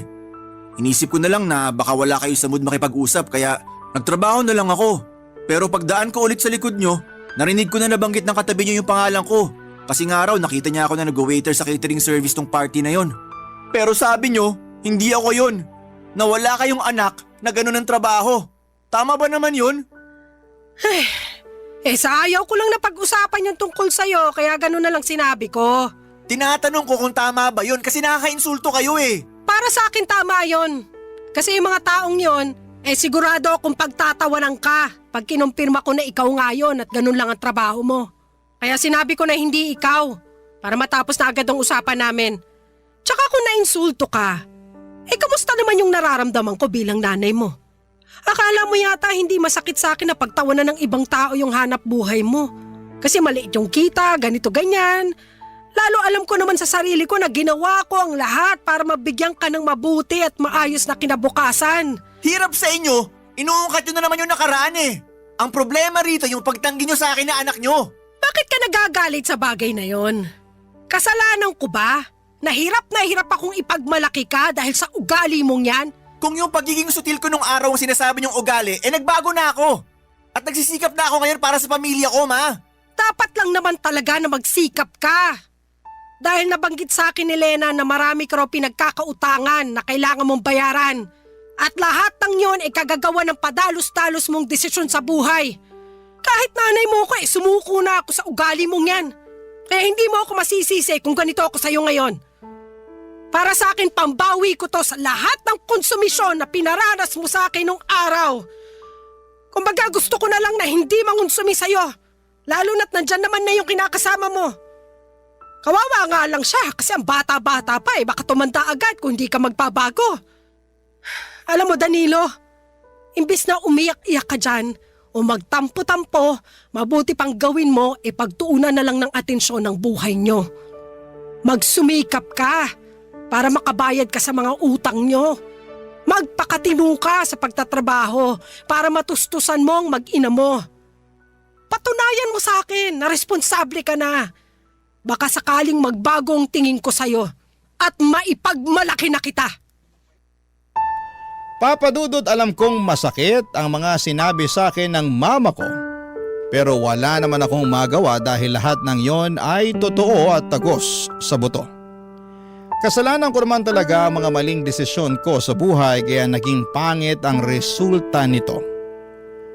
Inisip ko na lang na baka wala kayo sa mood makipag-usap kaya nagtrabaho na lang ako. Pero pagdaan ko ulit sa likod nyo, narinig ko na nabanggit ng katabi nyo yung pangalan ko. Kasi nga raw nakita niya ako na nag-waiter sa catering service tong party na yon. Pero sabi nyo, hindi ako yon. Na wala kayong anak na gano'n ang trabaho. Tama ba naman yun? Sa ayaw ko lang na pag-usapan yung tungkol sa'yo kaya gano'n na lang sinabi ko. Tinatanong ko kung tama ba yun kasi nakaka-insulto kayo Para sa akin tama yon. Kasi yung mga taong yon, sigurado akong pagtatawanan ka pag kinumpirma ko na ikaw nga yun at ganun lang ang trabaho mo. Kaya sinabi ko na hindi ikaw para matapos na agad ang usapan namin. Tsaka kung nainsulto ka, kamusta naman yung nararamdaman ko bilang nanay mo? Akala mo yata hindi masakit sa akin na pagtawanan ng ibang tao yung hanap buhay mo. Kasi maliit yung kita, ganito ganyan. Lalo alam ko naman sa sarili ko na ginawa ko ang lahat para mabigyan ka ng mabuti at maayos na kinabukasan. Hirap sa inyo! Inuungkat nyo na naman yung nakaraan Ang problema rito yung pagtanggi nyo sa akin na anak nyo. Bakit ka nagagalit sa bagay na yon? Kasalanan ko ba? Nahirap akong ipagmalaki ka dahil sa ugali mong yan? Kung yung pagiging sutil ko nung araw ang sinasabi nyong ugali, nagbago na ako. At nagsisikap na ako ngayon para sa pamilya ko, ma. Dapat lang naman talaga na magsikap ka. Dahil nabanggit sa akin ni Lena na marami ka raw pinagkakautangan na kailangan mong bayaran. At lahat ng yon ay kagagawa ng padalos-dalos mong desisyon sa buhay. Kahit nanay mo ko sumuko na ako sa ugali mong yan. Hindi mo ako masisisi kung ganito ako sa'yo ngayon. Para sa akin, pambawi ko to sa lahat ng konsumisyon na pinaranas mo sa akin nung araw. Kumbaga gusto ko na lang na hindi mangonsumi sa'yo. Lalo na't nandyan naman na yung kinakasama mo. Kawawa nga lang siya kasi ang bata-bata pa baka tumanda agad kung hindi ka magbabago. Alam mo Danilo, imbis na umiyak-iyak ka dyan o magtampo-tampo, mabuti pang gawin mo pagtuunan na lang ng atensyon ng buhay nyo. Magsumikap ka para makabayad ka sa mga utang nyo. Magpakatino ka sa pagtatrabaho para matustusan mo ang mag-ina mo. Patunayan mo sa akin na responsable ka na. Baka sakaling magbago ang tingin ko sa'yo at maipagmalaki na kita. Papa Dudut, alam kong masakit ang mga sinabi sa akin ng mama ko. Pero wala naman akong magawa dahil lahat ng yon ay totoo at tagos sa buto. Kasalanan ko naman talaga ang mga maling desisyon ko sa buhay kaya naging pangit ang resulta nito.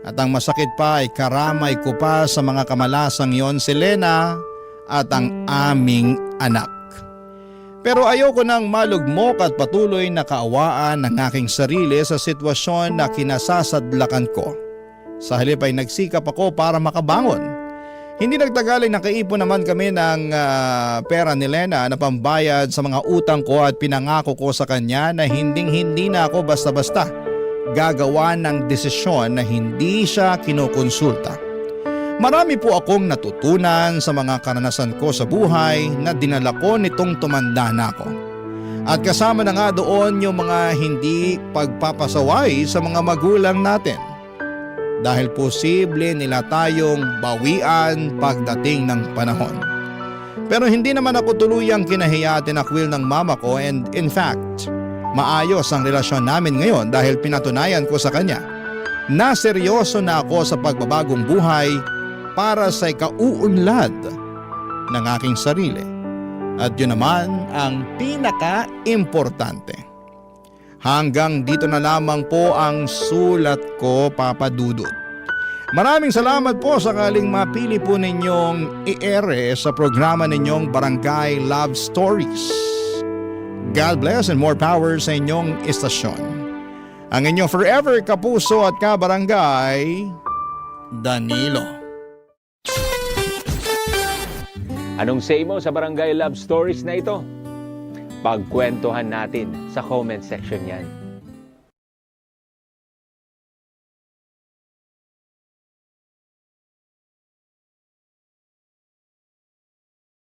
At ang masakit pa ay karamay ko pa sa mga kamalasang yon si Lena at ang aming anak. Pero ayoko nang malugmok at patuloy na kaawaan ng aking sarili sa sitwasyon na kinasasadlakan ko. Sa halip ay nagsikap ako para makabangon. Hindi nagtagal ay nakaipon naman kami ng pera ni Lena na pambayad sa mga utang ko at pinangako ko sa kanya na hindi na ako basta-basta gagawa ng desisyon na hindi siya kinukonsulta. Marami po akong natutunan sa mga karanasan ko sa buhay na dinala ko nitong tumanda na ako. At kasama na nga doon yung mga hindi pagpapasaway sa mga magulang natin. Dahil posible nila tayong bawian pagdating ng panahon. Pero hindi naman ako tuluyang kinahiya at tinakwil ng mama ko and in fact, maayos ang relasyon namin ngayon dahil pinatunayan ko sa kanya na seryoso na ako sa pagbabagong buhay para sa ikauunlad ng aking sarili. At yun naman ang pinaka-importante. Hanggang dito na lamang po ang sulat ko, Papa Dudut. Maraming salamat po sakaling mapili po ninyong i-ere sa programa ninyong Barangay Love Stories. God bless and more power sa inyong istasyon. Ang inyong forever kapuso at kabarangay, Danilo. Anong say mo sa Barangay Love Stories na ito? Pagkwentuhan natin sa comment section yan.